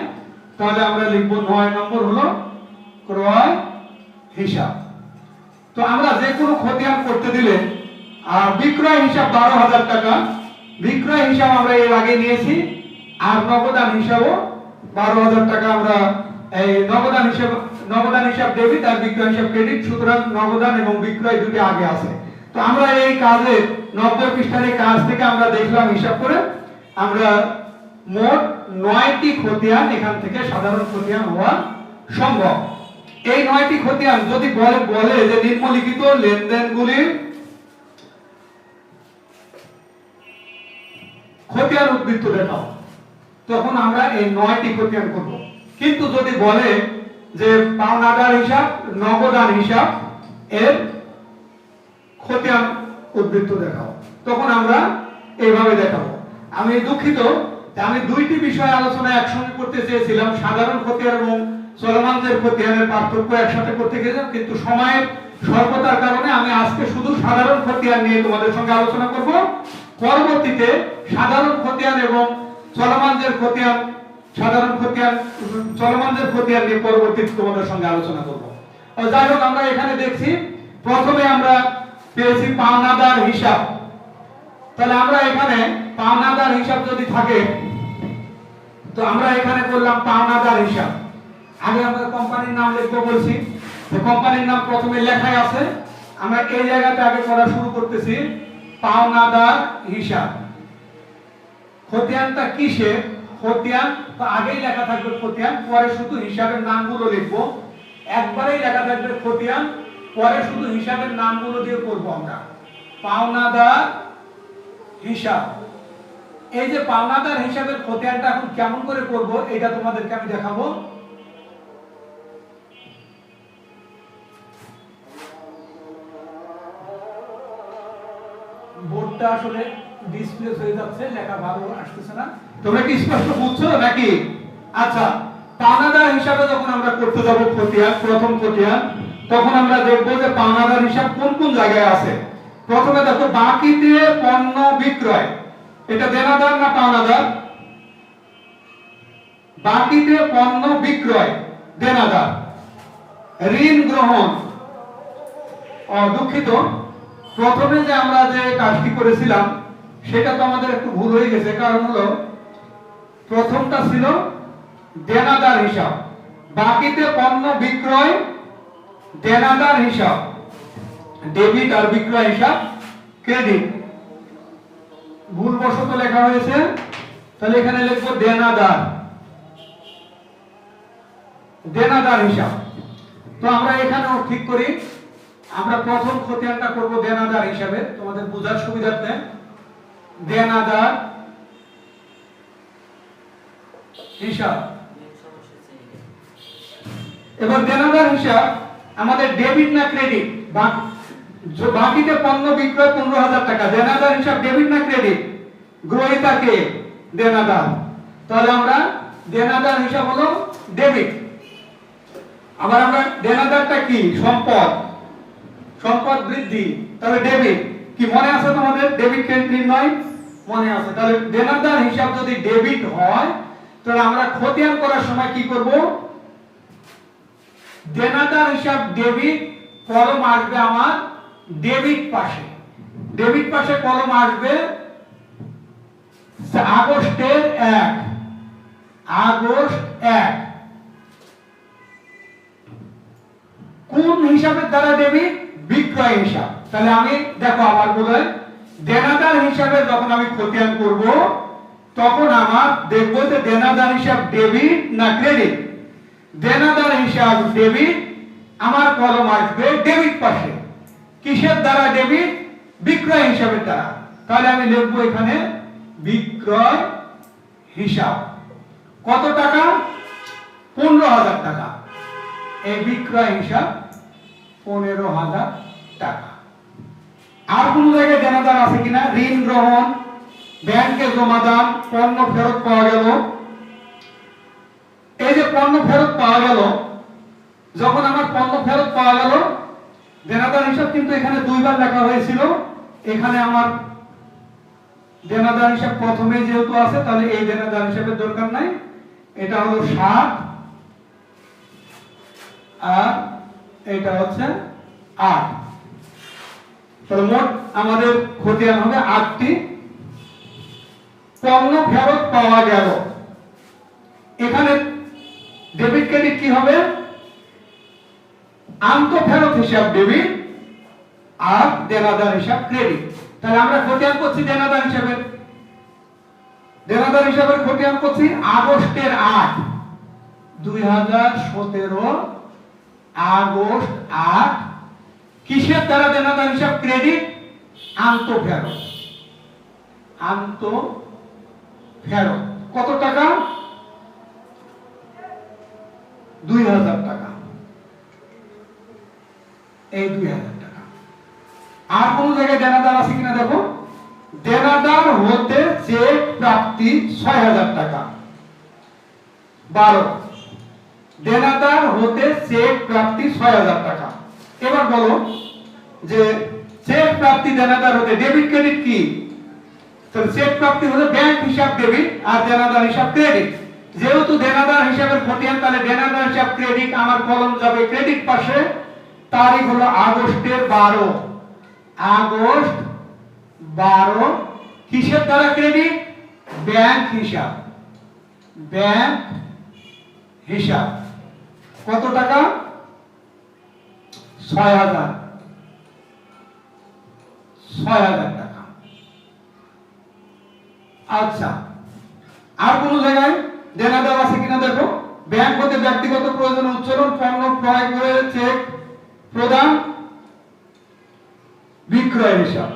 তাহলে আমরা লিখব 9 নম্বর হলো ক্রয় হিসাব। তো আমরা যে কোনো খতিয়ান করতে দিলে আর বিক্রয় হিসাব 12,000 টাকা, বিক্রয় হিসাব আমরা এর আগে নিয়েছি। আর নগদান হিসাবও 12,000 টাকা আমরা এই নগদান হিসাব ডেবিট আর বিক্রয় হিসাব ক্রেডিট। সুতরাং নগদান এবং বিক্রয় দুটি আগে আছে। তো আমরা এই কাজে 90 পৃষ্ঠার এই কাজ থেকে আমরা দেখলাম হিসাব করে আমরা মোট 9টি খতিয়ান এখান থেকে সাধারণ খতিয়ান হওয়া সম্ভব। এই 9টি খতিয়ান যদি বলে যে নিম্নলিখিত লেনদেনগুলির খতিয়ান উদ্বৃত্ত দেখাও, তখন আমরা এই 9টি খতিয়ান করব। কিন্তু যদি বলে যে পাওনাদার হিসাব, নগদান হিসাব এর খতিয়ান উদ্বৃত্ত দেখাও, তখন আমরা এইভাবে দেখাবো। আমি দুঃখিত, আমি 2টি বিষয় আলোচনা একসঙ্গে করতে চেয়েছিলাম, সাধারণ খতিয়ান এবং চলমান যে খতিয়ানের পার্থক্য একসাথে করতে গেছিলাম, কিন্তু সময়ের স্বল্পতার কারণে আমি আজকে শুধু সাধারণ খতিয়ান নিয়ে তোমাদের সঙ্গে আলোচনা করব। পরবর্তীতে সাধারণ খতিয়ান এবং চলমান যে খতিয়ান, সাধারণ খতিয়ান চলমান যে খতিয়ান নিয়ে পরবর্তীতে তোমাদের সঙ্গে আলোচনা করব। যাই হোক, আমরা এখানে দেখছি প্রথমে আমরা পেয়েছি পাওনাদার হিসাব। তাহলে আমরা এখানে পাওনাদার হিসাব যদি থাকে তো আমরা এখানে করলাম পাওনাদার হিসাব। আগে আমরা কোম্পানির নাম লিখবো বলছি, তো কোম্পানির নাম প্রথমে লেখাই আছে। আমরা এই জায়গাতে আগে করা শুরু করতেছি পাওনাদার হিসাব। খতিয়ানটা কিসের? খতিয়ান তো আগেই লেখা থাকবে খতিয়ান, পরে শুধু হিসাবের নামগুলো লিখবো। একবারেই লেখা থাকবে খতিয়ান, পরে শুধু হিসাবের নামগুলো দিয়ে করব আমরা। পাওনাদার হিসাব। এই যে পাওনাদার হিসাবের খতিয়ানটা এখন কেমন করে করব এটা তোমাদেরকে আমি দেখাবো। বোর্ডটা আসলে ডিসপ্লে হয়ে যাচ্ছে, লেখা ভালো আসতেছে না। তোমরা কি স্পষ্ট বুঝছো নাকি? আচ্ছা, পাওনাদার হিসাবে যখন আমরা করতে যাব খতিয়ান, প্রথম খতিয়ান, তখন আমরা দেখব যে পাওনাদার হিসাব কোন কোন জায়গায় আছে। প্রথমে দেখো বাকিতে পণ্য বিক্রয়, এটা দেনাদার না পাওনাদার? বাকিতে পণ্য বিক্রয় দেনাদার। ঋণ গ্রহণ, দুঃখিত, প্রথমে যে আমরা যে কাজটি করেছিলাম সেটা তো আমাদের একটু ভুল হয়ে গেছে। কারণ হলো প্রথমটা ছিল দেনাদার হিসাব, বাকিতে পণ্য বিক্রয় দেনাদার হিসাব, ডেবিট আর বিক্রয় হিসাব ক্রেডিট। ভুলবশত লেখা হয়েছে, তাহলে এখানে লিখবো দেনাদার, দেনাদার হিসাব। তো আমরা এখানেও ঠিক করি, আমরা প্রথম খতিয়ানটা করব দেনাদার হিসাবে, তোমাদের বোঝার সুবিধার্থে। দেনাদার হিসাব। এবার দেনাদার হিসাব আমাদের ডেবিট না ক্রেডিট? বাকিতে পণ্য বিক্রয় 15,000 টাকা, দেনাদার হিসাব ডেবিট না ক্রেডিট? গ্রহীতাকে দেনাদার, তাহলে আমরা দেনাদার হিসাব হলো ডেবিট। আবার আমরা দেনাদারটা কি? সম্পদ, সম্পদ বৃদ্ধি, তাহলে ডেবিট। কি মনে আছে তোমাদের ডেবিট ক্রেডিট নির্ণয়? মনে আছে। তাহলে দেনাদার হিসাব যদি ডেবিট হয় তাহলে আমরা খতিয়ান করার সময় কি করব? দেনাদার হিসাব ডেবিট, কলম আসবে আমার ডেবিট পাশে। ডেবিট পাশে কলম আসবে আগস্টের 1, আগস্ট 1। কোন হিসাবের দ্বারা ডেবিট? বিক্রয় হিসাব। তাহলে আমি দেখো আবার বলে, দেনাদার হিসাবে যখন আমি খতিয়ান করব তখন আমার দেখবো যে দেনাদার হিসাব ডেবিট না ক্রেডিট। দেনাদার হিসাব ডেবিট, আমার কলম আসবে ডেবিট পাশে। কিসের দ্বারা ডেবিট? বিক্রয় হিসাবের দ্বারা। তাহলে আমি লিখবো এখানে বিক্রয় হিসাব। কত টাকা? 15,000 টাকা। এই বিক্রয় হিসাব 15,000 টাকা। আর কোন জায়গায় দেনাদার আছে কিনা? ঋণ গ্রহণ, ব্যাংকে জমাদান, পণ্য ফেরত পাওয়া গেল। এই যে পণ্য ফেরত পাওয়া গেল, যখন আমার পণ্য ফেরত পাওয়া গেল, দেনাদার হিসাব কিন্তু এখানে দুইবার লেখা হয়েছিল। এখানে আমার দেনাদার হিসাব প্রথমে যেহেতু আছে, তাহলে এই দেনাদার হিসাবের দরকার নাই। এটা হলো 7 আর এটা হচ্ছে 8। তাহলে মোট আমাদের খতিয়ান হবে 8টি। পণ্য ফেরত পাওয়া গেল, এখানে ডেবিট ক্রেডিট কি হবে? আন্তঃফেরত হিসাব ডেবিট আর দেনাদার হিসাব ক্রেডিট। তাহলে আমরা খতিয়ান করছি দেনাদার হিসাবের, দেনাদার হিসাবের খতিয়ান করছি আগস্টের 8, 2017 আগস্ট 8। কিসের দ্বারা দেনাদার হিসাব ক্রেডিট? আন্তঃফেরত, আন্তঃফেরত। কত টাকা? 2,000 টাকা। এই 2,000 টাকা। আর কোন জায়গায় দেনাদার আছে কিনা দেখো। দেনাদার হতে চেক প্রাপ্তি 6,000 টাকা। 12, দেনাদার হতে চেক প্রাপ্তি 6,000 টাকা। এবার বলো যে চেক প্রাপ্তি দেনাদার হতে ডেবিট ক্রেডিট কি? তো চেক প্রাপ্তি হলো ব্যাংক হিসাব ডেবিট আর দেনাদার হিসাব ক্রেডিট। যেহেতু দেনাদার হিসাবের খতিয়ান, তাহলে দেনাদার হিসাব ক্রেডিট, আমার কলম যাবে ক্রেডিট পাশে। তারিখ হলো আগস্টের 12, আগস্ট 12। কিসের দ্বারা ক্রেডিট? ব্যাংক হিসাব, ব্যাংক হিসাব। কত টাকা? 6,000, 6,000 টাকা। আচ্ছা, আর কোন জায়গায় দেনাদার আছে কিনা দেখো। ব্যাংক হতে ব্যক্তিগত প্রয়োজনে উচ্চারণ, পণ্য ক্রয় করে চেক প্রদান, বিক্রয় হিসাব।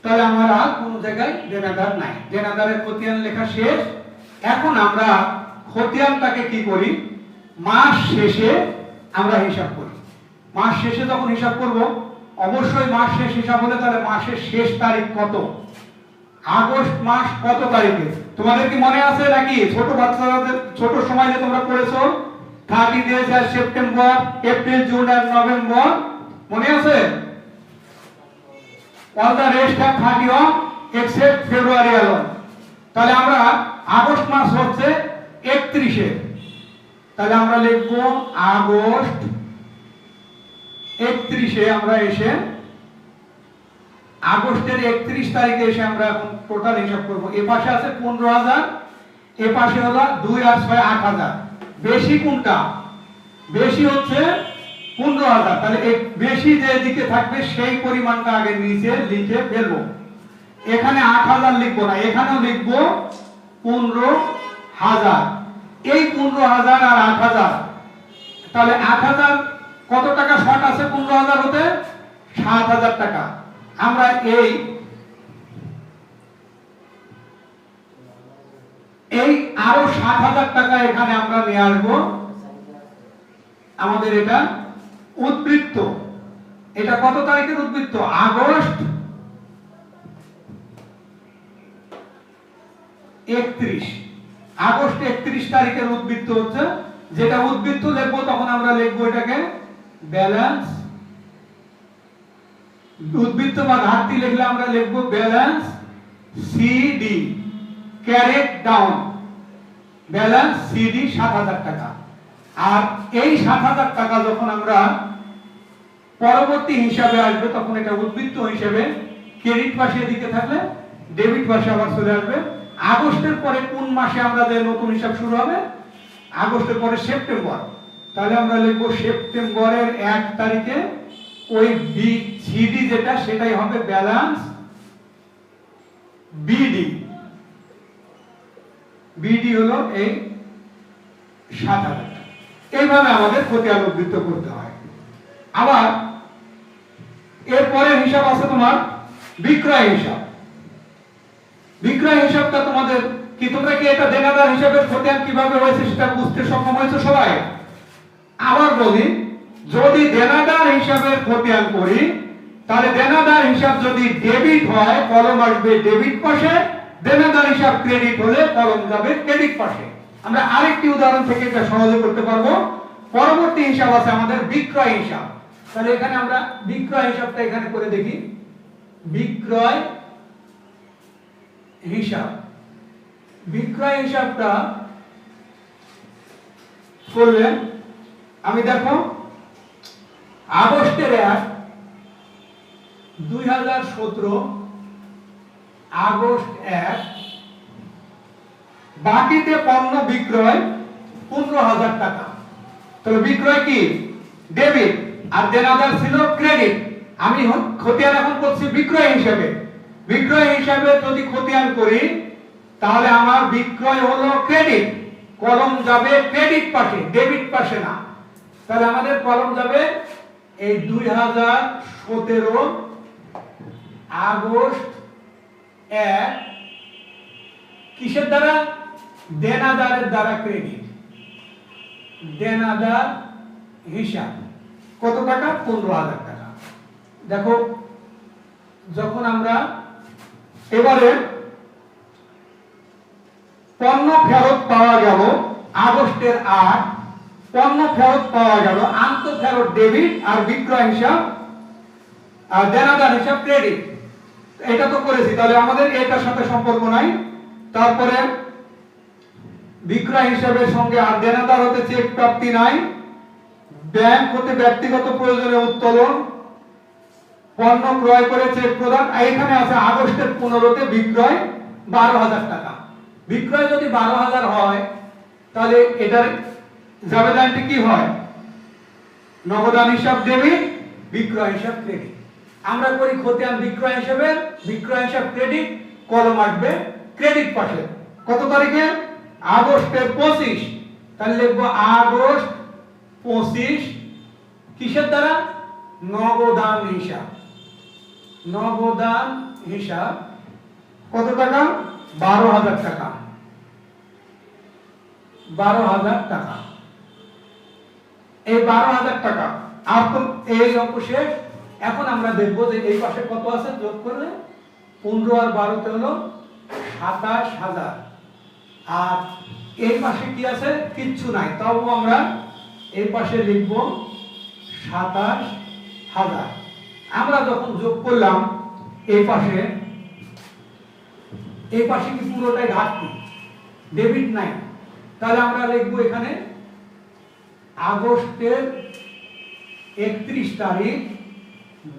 তাহলে আমার আর কোনো জায়গায় দেনাদার নাই, দেনাদারের খতিয়ান লেখা শেষ। এখন আমরা খতিয়ানটাকে কি করি, মাস শেষে আমরা হিসাব করি। মাস শেষে যখন হিসাব করব, অবশ্যই মাস শেষ হিসাব হলে তাহলে মাসের শেষ তারিখ কত, আগস্ট মাস কত তারিখে তোমাদের কি মনে আছে নাকি? ছোট বাচ্চাদের ছোট সময় যে তোমরা পড়েছো 30 days আর সেপ্টেম্বর, এপ্রিল, জুন আর নভেম্বর, মনে আছে? all the rest have 30 off except February alone। তাহলে আমরা আগস্ট মাস হচ্ছে 31-এ, তাহলে আমরা লিখব আগস্ট 31-এ। আমরা এসে আগস্টের 31 তারিখে এসে আমরা এখন টোটাল হিসাব করব। এই পাশে আছে 15,000, এই পাশে হলো 2 আর 6 8,000। বেশি কোনটা? বেশি হচ্ছে 15,000। তাহলে এই বেশি যে দিকে থাকবে সেই পরিমাণটা আগে নিচে লিখে ফেলবো। এখানে 8,000 লিখবো না, এখানেও লিখবো 15,000। এই 15,000 আর 8,000, তাহলে 8,000 কত টাকা শর্ট আছে 15,000 হতে? 7,000 টাকা। আমরা এই আরো 7,000 টাকা এখানে আমরা নিয়ে আসবো। আমাদের এটা উদ্বৃত্ত, এটা কত তারিখের উদ্বৃত্ত? আগস্ট 31। আগস্ট 31 তারিখের উদ্বৃত্ত হচ্ছে, যেটা উদ্বৃত্ত লিখবো তখন আমরা লিখবো এটাকে ব্যালেন্স। উদ্বৃত্ত বা ঘাটতি লিখলে আমরা লিখবো balance CD, carried down, balance CD 7,000 টাকা। আর এই 7,000 টাকা যখন আমরা পরবর্তী হিসাবে আসবে তখন এটা উদ্বৃত্ত হিসেবে ক্রেডিট পাশে এদিকে থাকলে ডেবিট পাশে আবার চলে আসবে। আগস্টের পরে কোন মাসে আমরা যে নতুন হিসাব শুরু হবে? আগস্টের পরে সেপ্টেম্বর। তাহলে আমরা লিখবো সেপ্টেম্বরের 1 তারিখে ওই সিডি যেটা সেটাই হবে ব্যালেন্স বিডি। বিডি হলো এই 7,000 টাকা। এইভাবে আমাদের খতিয়ান উদ্বৃত্ত করতে হয়। আবার এরপরে হিসাব আছে তোমার বিক্রয় হিসাব। বিক্রয় হিসাবটা তোমাদের কি, তোমরা কি এটা দেনাদার হিসাবের খতিয়ান কিভাবে হয়েছে সেটা বুঝতে সক্ষম হয়েছে সবাই? আবার বলি, যদি দেনাদার হিসাবের খতিয়ান করি তাহলে দেনাদার হিসাব যদি ডেবিট হয় কলম আসবে ডেবিট পাশে, দেনাদার হিসাব ক্রেডিট হলে কলম যাবে ক্রেডিট পাশে। আমরা আরেকটি উদাহরণ থেকে এটা সহজে করতে পারবো। পরবর্তী হিসাব আছে আমাদের বিক্রয় হিসাব। তাহলে এখানে আমরা বিক্রয় হিসাবটা এখানে করে দেখি। বিক্রয় হিসাব, বিক্রয় হিসাবটা করলে আমি দেখো আগস্টের 1, 2017, আগস্ট 1, বাকিতে পণ্য বিক্রয় 15,000 টাকা। তাহলে বিক্রয় কি ডেবিট আর দেনাদার ছিল ক্রেডিট। আমি খতিয়ান এখন করছি বিক্রয় হিসাবে। বিক্রয় হিসাবে যদি খতিয়ান করি তাহলে আমার বিক্রয় হলো ক্রেডিট, কলম যাবে ক্রেডিট পাশে ডেবিট পাশে না। তাহলে আমাদের কলম যাবে এই 2017 আগস্ট 1 কিসের দ্বারা? দেনাদারের দ্বারা ক্রেডিট। দেনাদার হিসাব কত টাকা? 15,000 টাকা। দেখো যখন আমরা এবারে পণ্য ফেরত পাওয়া গেল আগস্টের 8, পণ্য ফেরত পাওয়া গেল, আন্ত ফেরত ডেবিট আর বিক্রয় হিসাব আর দেনাদার হিসাব ক্রেডিট। এটা তো করেছি, তাহলে আমাদের এটার সাথে সম্পর্ক নাই। তারপরে বিক্রয় হিসাবের সঙ্গে আর দেনাদার হতে চেক প্রাপ্তি নাই, ব্যাংক হতে ব্যক্তিগত প্রয়োজনে উত্তোলন, পণ্য ক্রয় করে চেক প্রদান। এখানে আছে আগস্টের 15-তে বিক্রয় 12,000 টাকা। বিক্রয় যদি 12,000 হয় তাহলে এটার জাবেদানটি কি হয়? নগদান হিসাব ডেবিট, বিক্রয় হিসাব ক্রেডিট। আমরা করি খতিয়ান বিক্রয় হিসাবের, বিক্রয় হিসাব ক্রেডিট, কলম আসবে ক্রেডিট পাশে। কত তারিখে? আগস্টের 25। তাহলে লিখবো আগস্ট 25 কিসের দ্বারা? নগদান হিসাব। নগদান হিসাব কত টাকা? 12,000 টাকা। 12,000 টাকা। এই 12,000 টাকা আর তো এই অঙ্ক শেষ। এখন আমরা দেখব যে এই পাশে কত আছে, যোগ করলে 15 আর 12 তে হলো 27,000। আর এই পাশে কি আছে? কিচ্ছু নাই, তবু আমরা এই পাশে লিখব 27,000। আমরা যখন যোগ করলাম এই পাশে কি পুরোটাই ঘাটতি, ডেবিট নাই, তাহলে আমরা লিখব এখানে আগস্টের 31 তারিখ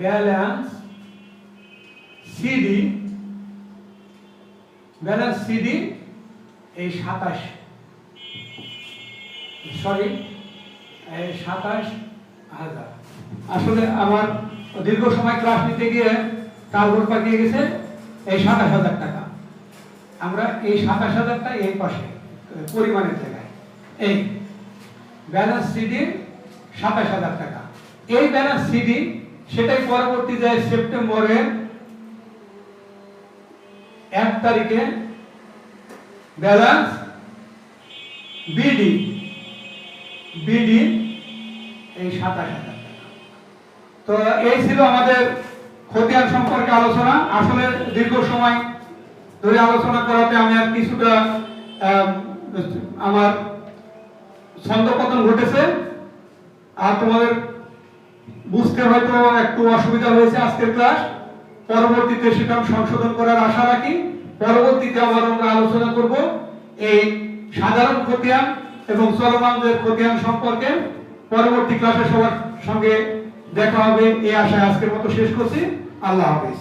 ব্যালেন্স সিডি এই 27,000। আসলে আমার দীর্ঘ সময় ক্লাস নিতে গিয়ে কালঘর পাকিয়ে গেছে। এই 27,000 টাকা আমরা এই 27,000টা এই পাশে পরিমাণের জায়গায় এই ব্যালেন্স সিডি 27,000 টাকা। এই ব্যালেন্স সিডি সেটাই পরবর্তী যায় সেপ্টেম্বরের 1 তারিখে ব্যালেন্স বিডি এই 27,000 টাকা। তো এই ছিল আমাদের খতিয়ান সম্পর্কে আলোচনা। আসলে দীর্ঘ সময় ধরে আলোচনা করাতে আমি আর কিছুটা আমার ছন্দপতন ঘটেছে, আর তোমাদের বুঝতে হয়তো একটু অসুবিধা হয়েছে আজকের ক্লাস। পরবর্তীতে সেটা সংশোধন করার আশা রাখি। পরবর্তীতে আবার আমরা আলোচনা করব এই সাধারণ খতিয়ান এবং চলমানদের খতিয়ান সম্পর্কে। পরবর্তী ক্লাসে সবার সঙ্গে দেখা হবে এই আশায় আজকের মতো শেষ করছি। আল্লাহ হাফেজ।